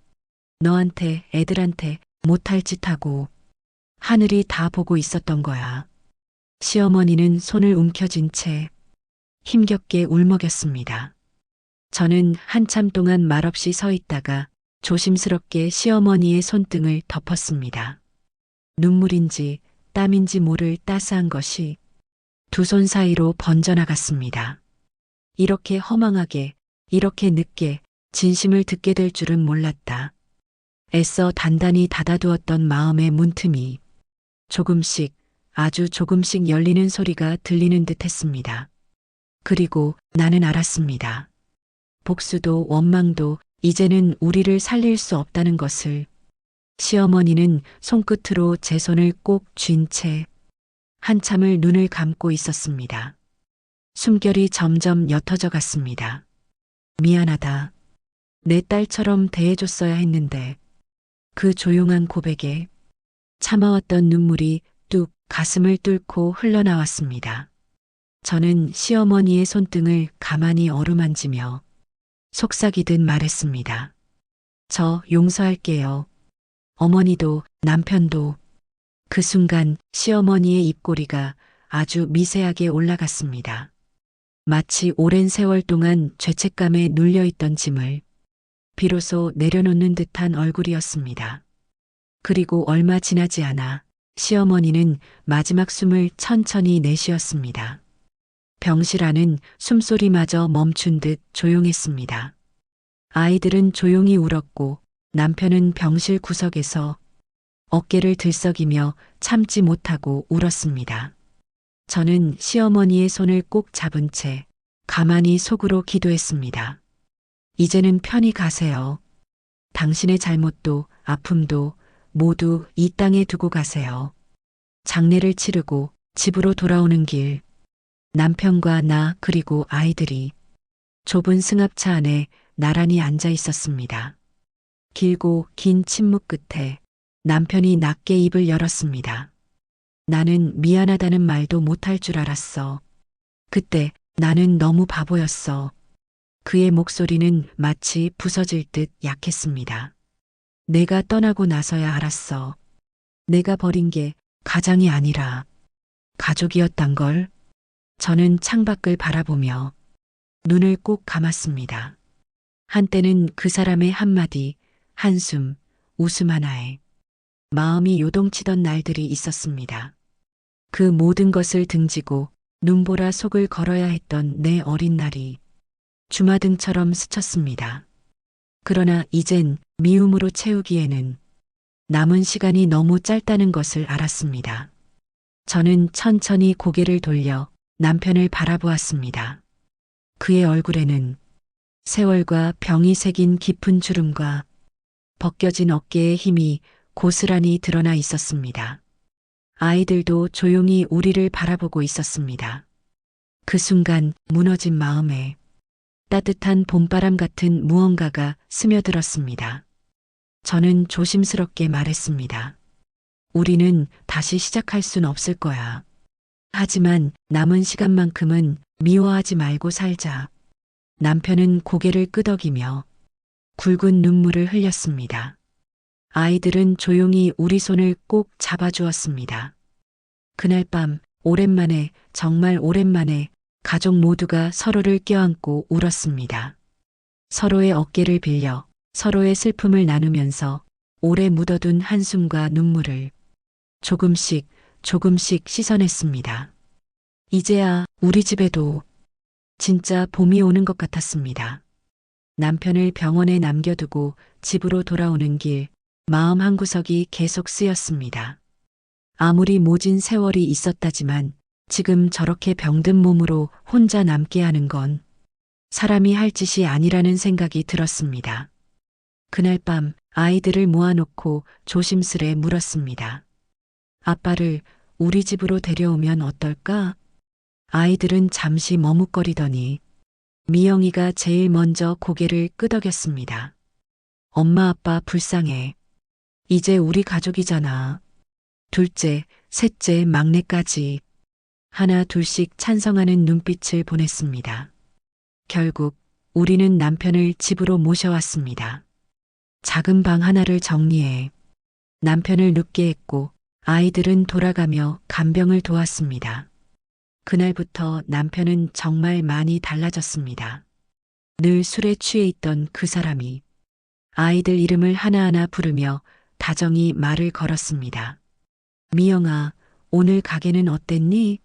너한테, 애들한테 못할 짓 하고 하늘이 다 보고 있었던 거야. 시어머니는 손을 움켜쥔 채 힘겹게 울먹였습니다. 저는 한참 동안 말없이 서 있다가 조심스럽게 시어머니의 손등을 덮었습니다. 눈물인지 땀인지 모를 따스한 것이 두 손 사이로 번져나갔습니다. 이렇게 허망하게, 이렇게 늦게 진심을 듣게 될 줄은 몰랐다. 애써 단단히 닫아두었던 마음의 문틈이 조금씩, 아주 조금씩 열리는 소리가 들리는 듯 했습니다. 그리고 나는 알았습니다. 복수도 원망도 이제는 우리를 살릴 수 없다는 것을. 시어머니는 손끝으로 제 손을 꼭 쥔 채 한참을 눈을 감고 있었습니다. 숨결이 점점 옅어져 갔습니다. 미안하다. 내 딸처럼 대해줬어야 했는데. 그 조용한 고백에 참아왔던 눈물이 뚝 가슴을 뚫고 흘러나왔습니다. 저는 시어머니의 손등을 가만히 어루만지며 속삭이듯 말했습니다. 저 용서할게요. 어머니도 남편도. 그 순간 시어머니의 입꼬리가 아주 미세하게 올라갔습니다. 마치 오랜 세월 동안 죄책감에 눌려있던 짐을 비로소 내려놓는 듯한 얼굴이었습니다. 그리고 얼마 지나지 않아 시어머니는 마지막 숨을 천천히 내쉬었습니다. 병실 안은 숨소리마저 멈춘 듯 조용했습니다. 아이들은 조용히 울었고 남편은 병실 구석에서 어깨를 들썩이며 참지 못하고 울었습니다. 저는 시어머니의 손을 꼭 잡은 채 가만히 속으로 기도했습니다. 이제는 편히 가세요. 당신의 잘못도 아픔도 모두 이 땅에 두고 가세요. 장례를 치르고 집으로 돌아오는 길, 남편과 나 그리고 아이들이 좁은 승합차 안에 나란히 앉아 있었습니다. 길고 긴 침묵 끝에 남편이 낮게 입을 열었습니다. 나는 미안하다는 말도 못할 줄 알았어. 그때 나는 너무 바보였어. 그의 목소리는 마치 부서질 듯 약했습니다. 내가 떠나고 나서야 알았어. 내가 버린 게 가장이 아니라 가족이었단 걸. 저는 창밖을 바라보며 눈을 꼭 감았습니다. 한때는 그 사람의 한마디, 한숨, 웃음 하나에 마음이 요동치던 날들이 있었습니다. 그 모든 것을 등지고 눈보라 속을 걸어야 했던 내 어린 날이 주마등처럼 스쳤습니다. 그러나 이젠 미움으로 채우기에는 남은 시간이 너무 짧다는 것을 알았습니다. 저는 천천히 고개를 돌려 남편을 바라보았습니다. 그의 얼굴에는 세월과 병이 새긴 깊은 주름과 벗겨진 어깨의 힘이 고스란히 드러나 있었습니다. 아이들도 조용히 우리를 바라보고 있었습니다. 그 순간 무너진 마음에 따뜻한 봄바람 같은 무언가가 스며들었습니다. 저는 조심스럽게 말했습니다. 우리는 다시 시작할 순 없을 거야. 하지만 남은 시간만큼은 미워하지 말고 살자. 남편은 고개를 끄덕이며 굵은 눈물을 흘렸습니다. 아이들은 조용히 우리 손을 꼭 잡아주었습니다. 그날 밤 오랜만에, 정말 오랜만에 가족 모두가 서로를 껴안고 울었습니다. 서로의 어깨를 빌려 서로의 슬픔을 나누면서 오래 묻어둔 한숨과 눈물을 조금씩 조금씩 씻어냈습니다. 이제야 우리 집에도 진짜 봄이 오는 것 같았습니다. 남편을 병원에 남겨두고 집으로 돌아오는 길, 마음 한구석이 계속 쓰였습니다. 아무리 모진 세월이 있었다지만 지금 저렇게 병든 몸으로 혼자 남게 하는 건 사람이 할 짓이 아니라는 생각이 들었습니다. 그날 밤 아이들을 모아놓고 조심스레 물었습니다. 아빠를 우리 집으로 데려오면 어떨까? 아이들은 잠시 머뭇거리더니 미영이가 제일 먼저 고개를 끄덕였습니다. 엄마 아빠 불쌍해. 이제 우리 가족이잖아. 둘째, 셋째, 막내까지 하나 둘씩 찬성하는 눈빛을 보냈습니다. 결국 우리는 남편을 집으로 모셔왔습니다. 작은 방 하나를 정리해 남편을 눕게 했고 아이들은 돌아가며 간병을 도왔습니다. 그날부터 남편은 정말 많이 달라졌습니다. 늘 술에 취해 있던 그 사람이 아이들 이름을 하나하나 부르며 다정히 말을 걸었습니다. 미영아, 오늘 가게는 어땠니?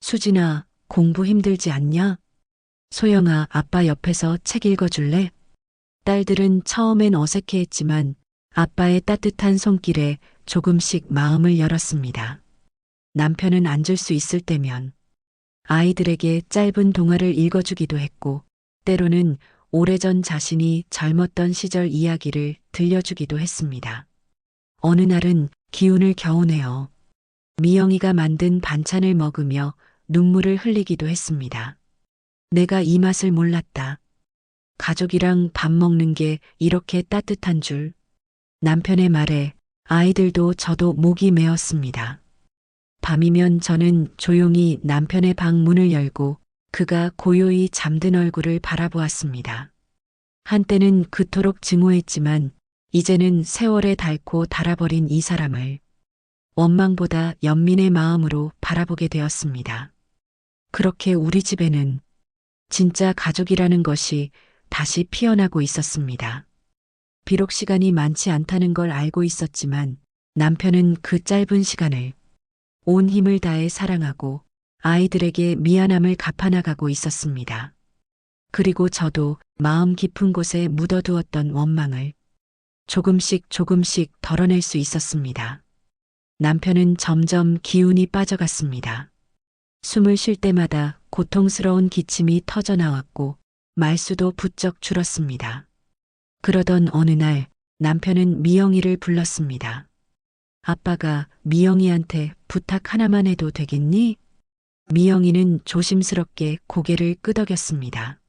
수진아, 공부 힘들지 않냐? 소영아, 아빠 옆에서 책 읽어줄래? 딸들은 처음엔 어색해했지만 아빠의 따뜻한 손길에 조금씩 마음을 열었습니다. 남편은 앉을 수 있을 때면 아이들에게 짧은 동화를 읽어주기도 했고, 때로는 오래전 자신이 젊었던 시절 이야기를 들려주기도 했습니다. 어느 날은 기운을 겨우내어 미영이가 만든 반찬을 먹으며 눈물을 흘리기도 했습니다. 내가 이 맛을 몰랐다. 가족이랑 밥 먹는 게 이렇게 따뜻한 줄. 남편의 말에 아이들도 저도 목이 메었습니다. 밤이면 저는 조용히 남편의 방 문을 열고 그가 고요히 잠든 얼굴을 바라보았습니다. 한때는 그토록 증오했지만 이제는 세월에 닳고 닳아버린 이 사람을 원망보다 연민의 마음으로 바라보게 되었습니다. 그렇게 우리 집에는 진짜 가족이라는 것이 다시 피어나고 있었습니다. 비록 시간이 많지 않다는 걸 알고 있었지만 남편은 그 짧은 시간을 온 힘을 다해 사랑하고 아이들에게 미안함을 갚아나가고 있었습니다. 그리고 저도 마음 깊은 곳에 묻어두었던 원망을 조금씩 조금씩 덜어낼 수 있었습니다. 남편은 점점 기운이 빠져갔습니다. 숨을 쉴 때마다 고통스러운 기침이 터져나왔고 말수도 부쩍 줄었습니다. 그러던 어느 날 남편은 미영이를 불렀습니다. 아빠가 미영이한테 부탁 하나만 해도 되겠니? 미영이는 조심스럽게 고개를 끄덕였습니다.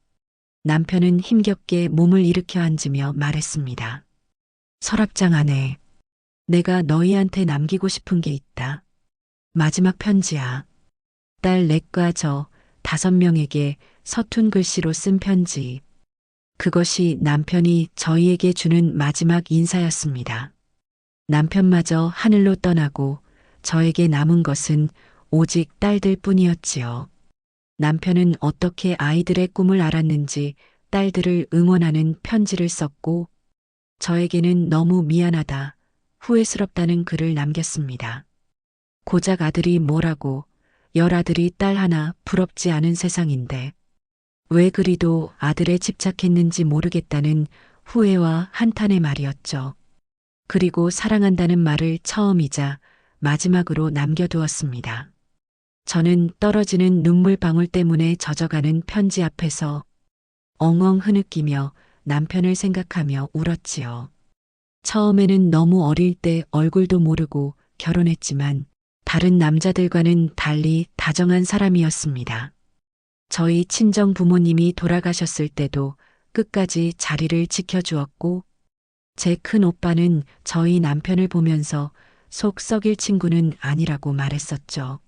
남편은 힘겹게 몸을 일으켜 앉으며 말했습니다. 서랍장 안에 내가 너희한테 남기고 싶은 게 있다. 마지막 편지야. 딸 넷과 저 5명에게 서툰 글씨로 쓴 편지. 그것이 남편이 저희에게 주는 마지막 인사였습니다. 남편마저 하늘로 떠나고 저에게 남은 것은 오직 딸들 뿐이었지요. 남편은 어떻게 아이들의 꿈을 알았는지 딸들을 응원하는 편지를 썼고 저에게는 너무 미안하다, 후회스럽다는 글을 남겼습니다. 고작 아들이 뭐라고, 열아들이 딸 하나 부럽지 않은 세상인데 왜 그리도 아들에 집착했는지 모르겠다는 후회와 한탄의 말이었죠. 그리고 사랑한다는 말을 처음이자 마지막으로 남겨두었습니다. 저는 떨어지는 눈물방울 때문에 젖어가는 편지 앞에서 엉엉 흐느끼며 남편을 생각하며 울었지요. 처음에는 너무 어릴 때 얼굴도 모르고 결혼했지만 다른 남자들과는 달리 다정한 사람이었습니다. 저희 친정 부모님이 돌아가셨을 때도 끝까지 자리를 지켜주었고, 제 큰 오빠는 저희 남편을 보면서 속 썩일 친구는 아니라고 말했었죠.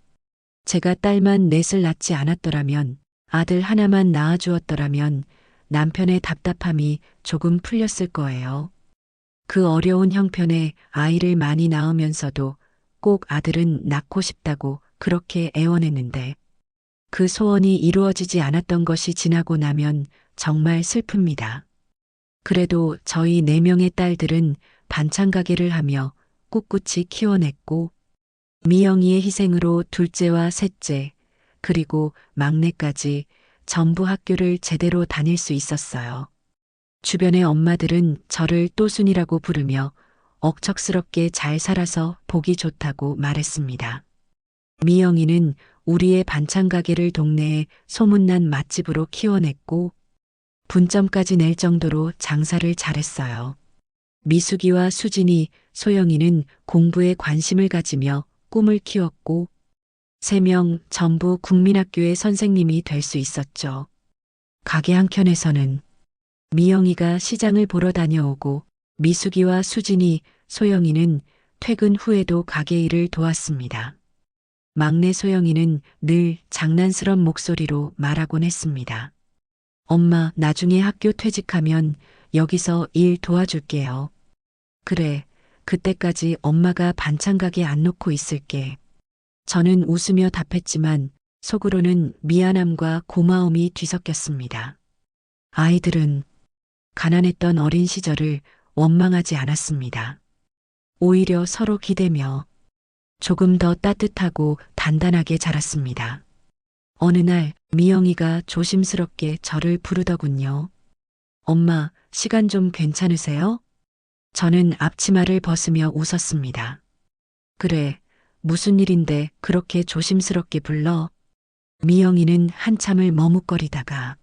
제가 딸만 넷을 낳지 않았더라면, 아들 하나만 낳아주었더라면 남편의 답답함이 조금 풀렸을 거예요. 그 어려운 형편에 아이를 많이 낳으면서도 꼭 아들은 낳고 싶다고 그렇게 애원했는데, 그 소원이 이루어지지 않았던 것이 지나고 나면 정말 슬픕니다. 그래도 저희 4명의 딸들은 반찬 가게를 하며 꿋꿋이 키워냈고, 미영이의 희생으로 둘째와 셋째, 그리고 막내까지 전부 학교를 제대로 다닐 수 있었어요. 주변의 엄마들은 저를 또순이라고 부르며 억척스럽게 잘 살아서 보기 좋다고 말했습니다. 미영이는 우리의 반찬 가게를 동네에 소문난 맛집으로 키워냈고, 분점까지 낼 정도로 장사를 잘했어요. 미숙이와 수진이, 소영이는 공부에 관심을 가지며 꿈을 키웠고, 3명 전부 국민학교의 선생님이 될 수 있었죠. 가게 한켠에서는 미영이가 시장을 보러 다녀오고, 미숙이와 수진이, 소영이는 퇴근 후에도 가게 일을 도왔습니다. 막내 소영이는 늘 장난스런 목소리로 말하곤 했습니다. 엄마, 나중에 학교 퇴직하면 여기서 일 도와줄게요. 그래, 그때까지 엄마가 반찬 가게 안 놓고 있을게. 저는 웃으며 답했지만 속으로는 미안함과 고마움이 뒤섞였습니다. 아이들은 가난했던 어린 시절을 원망하지 않았습니다. 오히려 서로 기대며 조금 더 따뜻하고 단단하게 자랐습니다. 어느 날 미영이가 조심스럽게 저를 부르더군요. 엄마, 시간 좀 괜찮으세요? 저는 앞치마를 벗으며 웃었습니다. 그래, 무슨 일인데 그렇게 조심스럽게 불러? 미영이는 한참을 머뭇거리다가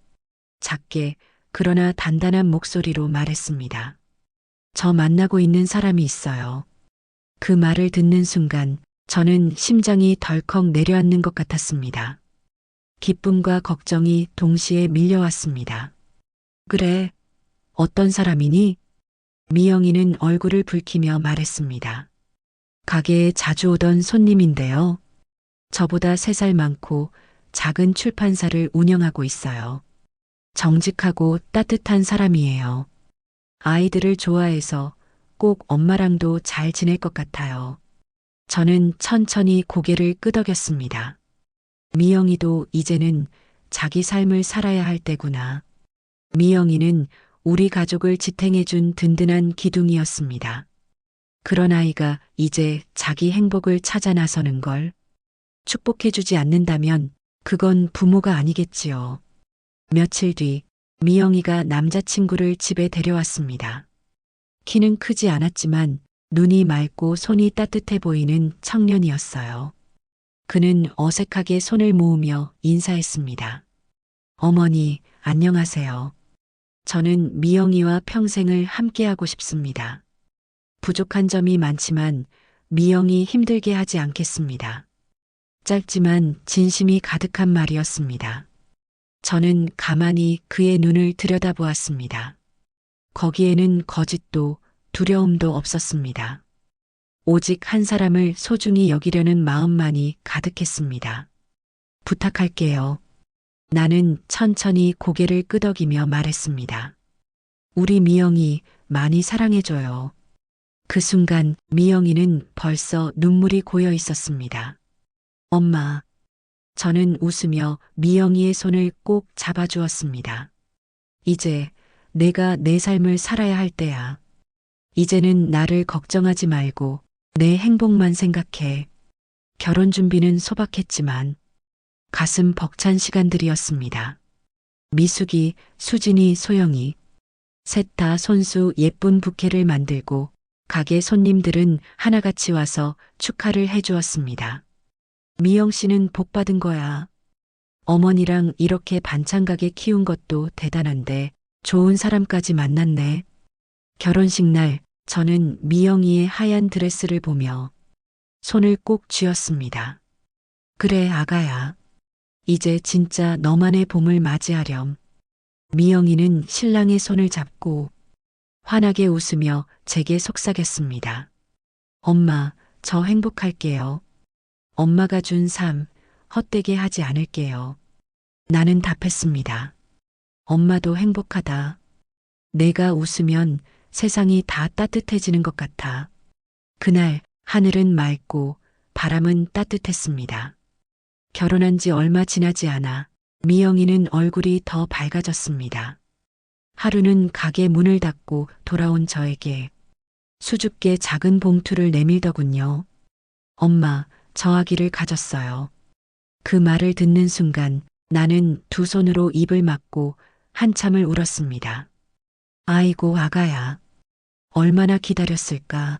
작게 그러나 단단한 목소리로 말했습니다. 저 만나고 있는 사람이 있어요. 그 말을 듣는 순간 저는 심장이 덜컥 내려앉는 것 같았습니다. 기쁨과 걱정이 동시에 밀려왔습니다. 그래, 어떤 사람이니? 미영이는 얼굴을 붉히며 말했습니다. 가게에 자주 오던 손님인데요. 저보다 3살 많고 작은 출판사를 운영하고 있어요. 정직하고 따뜻한 사람이에요. 아이들을 좋아해서 꼭 엄마랑도 잘 지낼 것 같아요. 저는 천천히 고개를 끄덕였습니다. 미영이도 이제는 자기 삶을 살아야 할 때구나. 미영이는 우리 가족을 지탱해준 든든한 기둥이었습니다. 그런 아이가 이제 자기 행복을 찾아 나서는 걸 축복해주지 않는다면 그건 부모가 아니겠지요. 며칠 뒤 미영이가 남자친구를 집에 데려왔습니다. 키는 크지 않았지만 눈이 맑고 손이 따뜻해 보이는 청년이었어요. 그는 어색하게 손을 모으며 인사했습니다. 어머니, 안녕하세요. 저는 미영이와 평생을 함께하고 싶습니다. 부족한 점이 많지만 미영이 힘들게 하지 않겠습니다. 짧지만 진심이 가득한 말이었습니다. 저는 가만히 그의 눈을 들여다보았습니다. 거기에는 거짓도 두려움도 없었습니다. 오직 한 사람을 소중히 여기려는 마음만이 가득했습니다. 부탁할게요. 나는 천천히 고개를 끄덕이며 말했습니다. 우리 미영이 많이 사랑해줘요. 그 순간 미영이는 벌써 눈물이 고여 있었습니다. 엄마. 저는 웃으며 미영이의 손을 꼭 잡아주었습니다. 이제 내가 내 삶을 살아야 할 때야. 이제는 나를 걱정하지 말고 내 행복만 생각해. 결혼 준비는 소박했지만 가슴 벅찬 시간들이었습니다. 미숙이, 수진이, 소영이 셋 다 손수 예쁜 부케를 만들고 가게 손님들은 하나같이 와서 축하를 해주었습니다. 미영 씨는 복 받은 거야. 어머니랑 이렇게 반찬가게 키운 것도 대단한데 좋은 사람까지 만났네. 결혼식 날 저는 미영이의 하얀 드레스를 보며 손을 꼭 쥐었습니다. 그래, 아가야. 이제 진짜 너만의 봄을 맞이하렴. 미영이는 신랑의 손을 잡고 환하게 웃으며 제게 속삭였습니다. 엄마, 저 행복할게요. 엄마가 준 삶 헛되게 하지 않을게요. 나는 답했습니다. 엄마도 행복하다. 내가 웃으면 세상이 다 따뜻해지는 것 같아. 그날 하늘은 맑고 바람은 따뜻했습니다. 결혼한 지 얼마 지나지 않아 미영이는 얼굴이 더 밝아졌습니다. 하루는 가게 문을 닫고 돌아온 저에게 수줍게 작은 봉투를 내밀더군요. 엄마, 저 아기를 가졌어요. 그 말을 듣는 순간 나는 두 손으로 입을 막고 한참을 울었습니다. 아이고, 아가야. 얼마나 기다렸을까.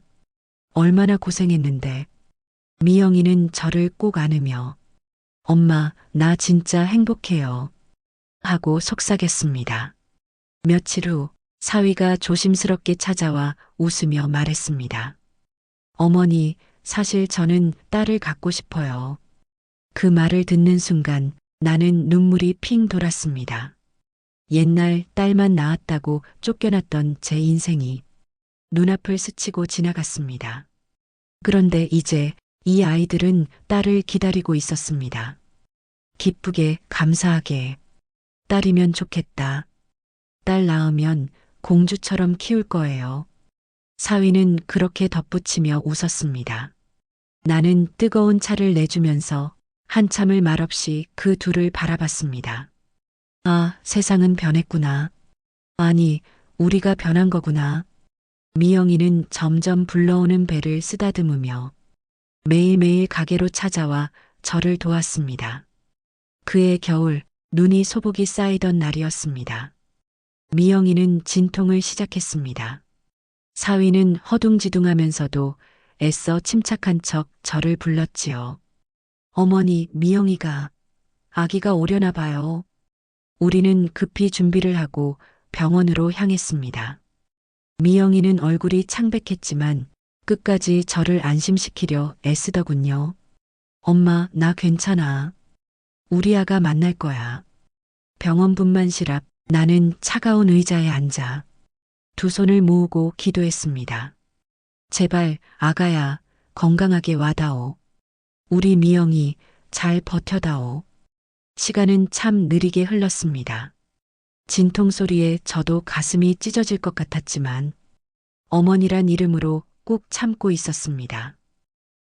얼마나 고생했는데. 미영이는 저를 꼭 안으며 엄마, 나 진짜 행복해요. 하고 속삭였습니다. 며칠 후 사위가 조심스럽게 찾아와 웃으며 말했습니다. 어머니, 사실 저는 딸을 갖고 싶어요. 그 말을 듣는 순간 나는 눈물이 핑 돌았습니다. 옛날 딸만 낳았다고 쫓겨났던 제 인생이 눈앞을 스치고 지나갔습니다. 그런데 이제 이 아이들은 딸을 기다리고 있었습니다. 기쁘게, 감사하게. 딸이면 좋겠다. 딸 낳으면 공주처럼 키울 거예요. 사위는 그렇게 덧붙이며 웃었습니다. 나는 뜨거운 차를 내주면서 한참을 말없이 그 둘을 바라봤습니다. 아, 세상은 변했구나. 아니, 우리가 변한 거구나. 미영이는 점점 불러오는 배를 쓰다듬으며 매일매일 가게로 찾아와 저를 도왔습니다. 그해 겨울 눈이 소복이 쌓이던 날이었습니다. 미영이는 진통을 시작했습니다. 사위는 허둥지둥하면서도 애써 침착한 척 저를 불렀지요. 어머니, 미영이가 아기가 오려나 봐요. 우리는 급히 준비를 하고 병원으로 향했습니다. 미영이는 얼굴이 창백했지만 끝까지 저를 안심시키려 애쓰더군요. 엄마, 나 괜찮아. 우리 아가 만날 거야. 병원분만실 앞 나는 차가운 의자에 앉아 두 손을 모으고 기도했습니다. 제발 아가야, 건강하게 와다오. 우리 미영이 잘 버텨다오. 시간은 참 느리게 흘렀습니다. 진통 소리에 저도 가슴이 찢어질 것 같았지만 어머니란 이름으로 꾹 참고 있었습니다.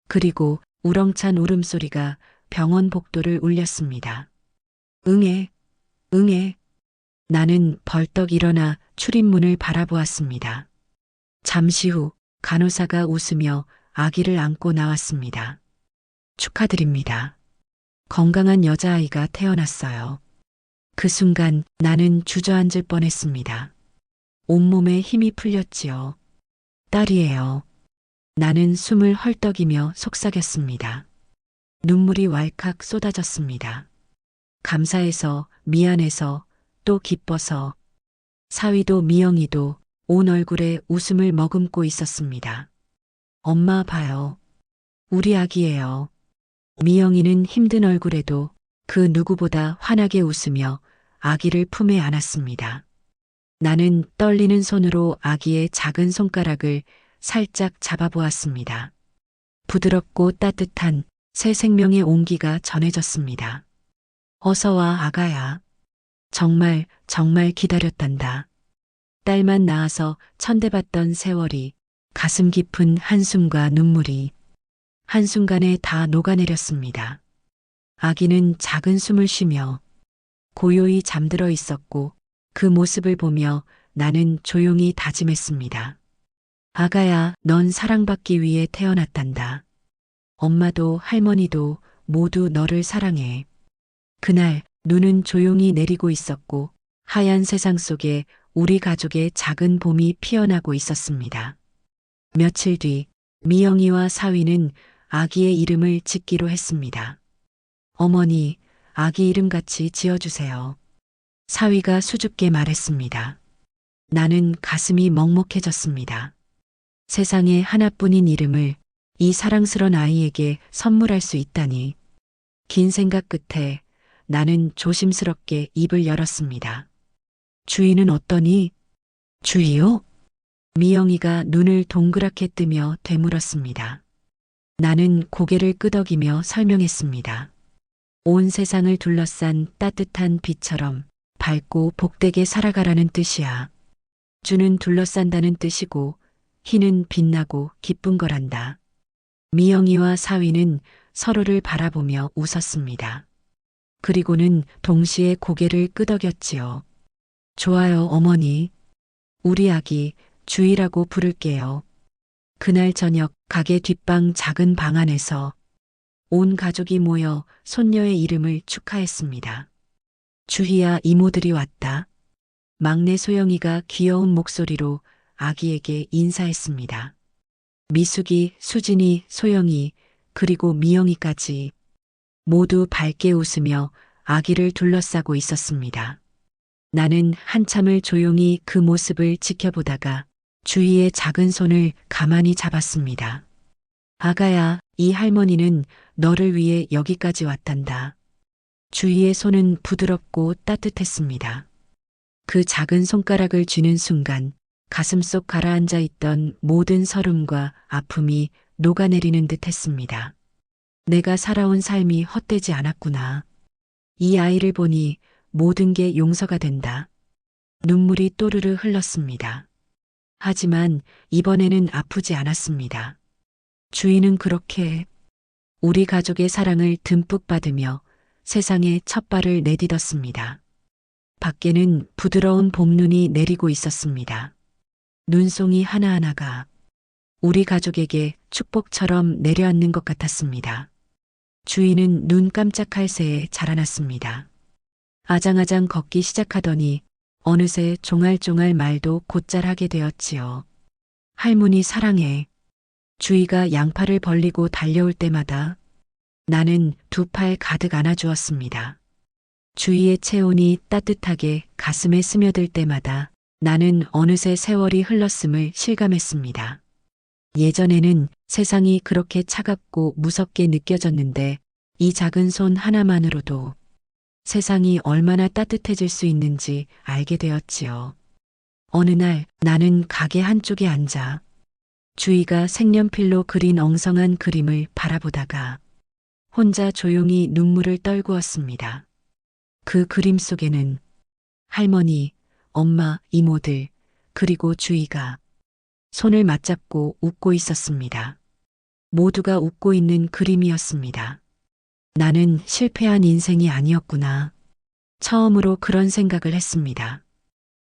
그리고 우렁찬 울음소리가 병원 복도를 울렸습니다. 응애, 응애. 나는 벌떡 일어나 출입문을 바라보았습니다. 잠시 후 간호사가 웃으며 아기를 안고 나왔습니다. 축하드립니다. 건강한 여자아이가 태어났어요. 그 순간 나는 주저앉을 뻔했습니다. 온몸에 힘이 풀렸지요. 딸이에요. 나는 숨을 헐떡이며 속삭였습니다. 눈물이 왈칵 쏟아졌습니다. 감사해서, 미안해서, 또 기뻐서. 사위도 미영이도 온 얼굴에 웃음을 머금고 있었습니다. 엄마 봐요. 우리 아기예요. 미영이는 힘든 얼굴에도 그 누구보다 환하게 웃으며 아기를 품에 안았습니다. 나는 떨리는 손으로 아기의 작은 손가락을 살짝 잡아보았습니다. 부드럽고 따뜻한 새 생명의 온기가 전해졌습니다. 어서 와, 아가야. 정말 기다렸단다. 딸만 낳아서 천대받던 세월이 가슴 깊은 한숨과 눈물이 한순간에 다 녹아내렸습니다. 아기는 작은 숨을 쉬며 고요히 잠들어 있었고 그 모습을 보며 나는 조용히 다짐했습니다. 아가야, 넌 사랑받기 위해 태어났단다. 엄마도 할머니도 모두 너를 사랑해. 그날 눈은 조용히 내리고 있었고 하얀 세상 속에 우리 가족의 작은 봄이 피어나고 있었습니다. 며칠 뒤 미영이와 사위는 아기의 이름을 짓기로 했습니다. 어머니, 아기 이름같이 지어주세요. 사위가 수줍게 말했습니다. 나는 가슴이 먹먹해졌습니다. 세상에 하나뿐인 이름을 이 사랑스런 아이에게 선물할 수 있다니. 긴 생각 끝에 나는 조심스럽게 입을 열었습니다. 주인은 어떠니? 주희요? 미영이가 눈을 동그랗게 뜨며 되물었습니다. 나는 고개를 끄덕이며 설명했습니다. 온 세상을 둘러싼 따뜻한 빛처럼 밝고 복되게 살아가라는 뜻이야. 주는 둘러싼다는 뜻이고 희는 빛나고 기쁜 거란다. 미영이와 사위는 서로를 바라보며 웃었습니다. 그리고는 동시에 고개를 끄덕였지요. 좋아요, 어머니. 우리 아기 주희라고 부를게요. 그날 저녁 가게 뒷방 작은 방 안에서 온 가족이 모여 손녀의 이름을 축하했습니다. 주희야, 이모들이 왔다. 막내 소영이가 귀여운 목소리로 아기에게 인사했습니다. 미숙이, 수진이, 소영이, 그리고 미영이까지 모두 밝게 웃으며 아기를 둘러싸고 있었습니다. 나는 한참을 조용히 그 모습을 지켜보다가 주희의 작은 손을 가만히 잡았습니다. 아가야, 이 할머니는 너를 위해 여기까지 왔단다. 주희의 손은 부드럽고 따뜻했습니다. 그 작은 손가락을 쥐는 순간 가슴속 가라앉아 있던 모든 서름과 아픔이 녹아내리는 듯 했습니다. 내가 살아온 삶이 헛되지 않았구나. 이 아이를 보니 모든 게 용서가 된다. 눈물이 또르르 흘렀습니다. 하지만 이번에는 아프지 않았습니다. 주인은 그렇게 우리 가족의 사랑을 듬뿍 받으며 세상에 첫 발을 내딛었습니다. 밖에는 부드러운 봄눈이 내리고 있었습니다. 눈송이 하나하나가 우리 가족에게 축복처럼 내려앉는 것 같았습니다. 주인은 눈 깜짝할 새에 자라났습니다. 아장아장 걷기 시작하더니 어느새 종알종알 말도 곧잘 하게 되었지요. 할머니 사랑해. 주희가 양팔을 벌리고 달려올 때마다 나는 두 팔 가득 안아주었습니다. 주희의 체온이 따뜻하게 가슴에 스며들 때마다 나는 어느새 세월이 흘렀음을 실감했습니다. 예전에는 세상이 그렇게 차갑고 무섭게 느껴졌는데 이 작은 손 하나만으로도 세상이 얼마나 따뜻해질 수 있는지 알게 되었지요. 어느 날 나는 가게 한쪽에 앉아 주희가 색연필로 그린 엉성한 그림을 바라보다가 혼자 조용히 눈물을 떨구었습니다. 그 그림 속에는 할머니, 엄마, 이모들, 그리고 주희가 손을 맞잡고 웃고 있었습니다. 모두가 웃고 있는 그림이었습니다. 나는 실패한 인생이 아니었구나. 처음으로 그런 생각을 했습니다.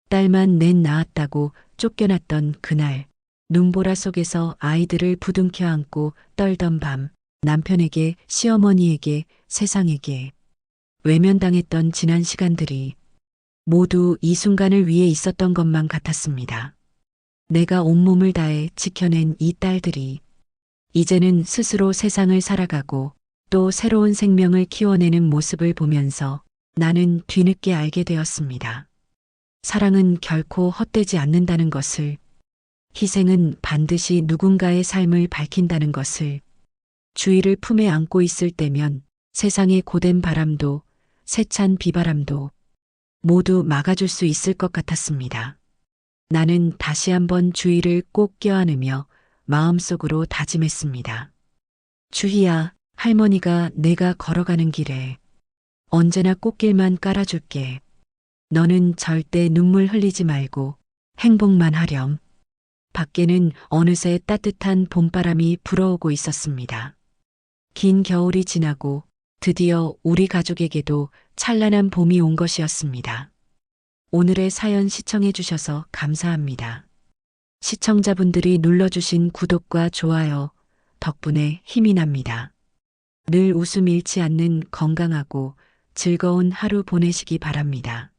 딸만 넷 낳았다고 쫓겨났던 그날, 눈보라 속에서 아이들을 부둥켜 안고 떨던 밤, 남편에게, 시어머니에게, 세상에게 외면당했던 지난 시간들이 모두 이 순간을 위해 있었던 것만 같았습니다. 내가 온몸을 다해 지켜낸 이 딸들이 이제는 스스로 세상을 살아가고 또 새로운 생명을 키워내는 모습을 보면서 나는 뒤늦게 알게 되었습니다. 사랑은 결코 헛되지 않는다는 것을, 희생은 반드시 누군가의 삶을 밝힌다는 것을, 주위를 품에 안고 있을 때면 세상의 고된 바람도 세찬 비바람도 모두 막아줄 수 있을 것 같았습니다. 나는 다시 한번 주희를 꼭 껴안으며 마음속으로 다짐했습니다. 주희야, 할머니가 내가 걸어가는 길에 언제나 꽃길만 깔아줄게. 너는 절대 눈물 흘리지 말고 행복만 하렴. 밖에는 어느새 따뜻한 봄바람이 불어오고 있었습니다. 긴 겨울이 지나고 드디어 우리 가족에게도 찬란한 봄이 온 것이었습니다. 오늘의 사연 시청해 주셔서 감사합니다. 시청자분들이 눌러주신 구독과 좋아요 덕분에 힘이 납니다. 늘 웃음 잃지 않는 건강하고 즐거운 하루 보내시기 바랍니다.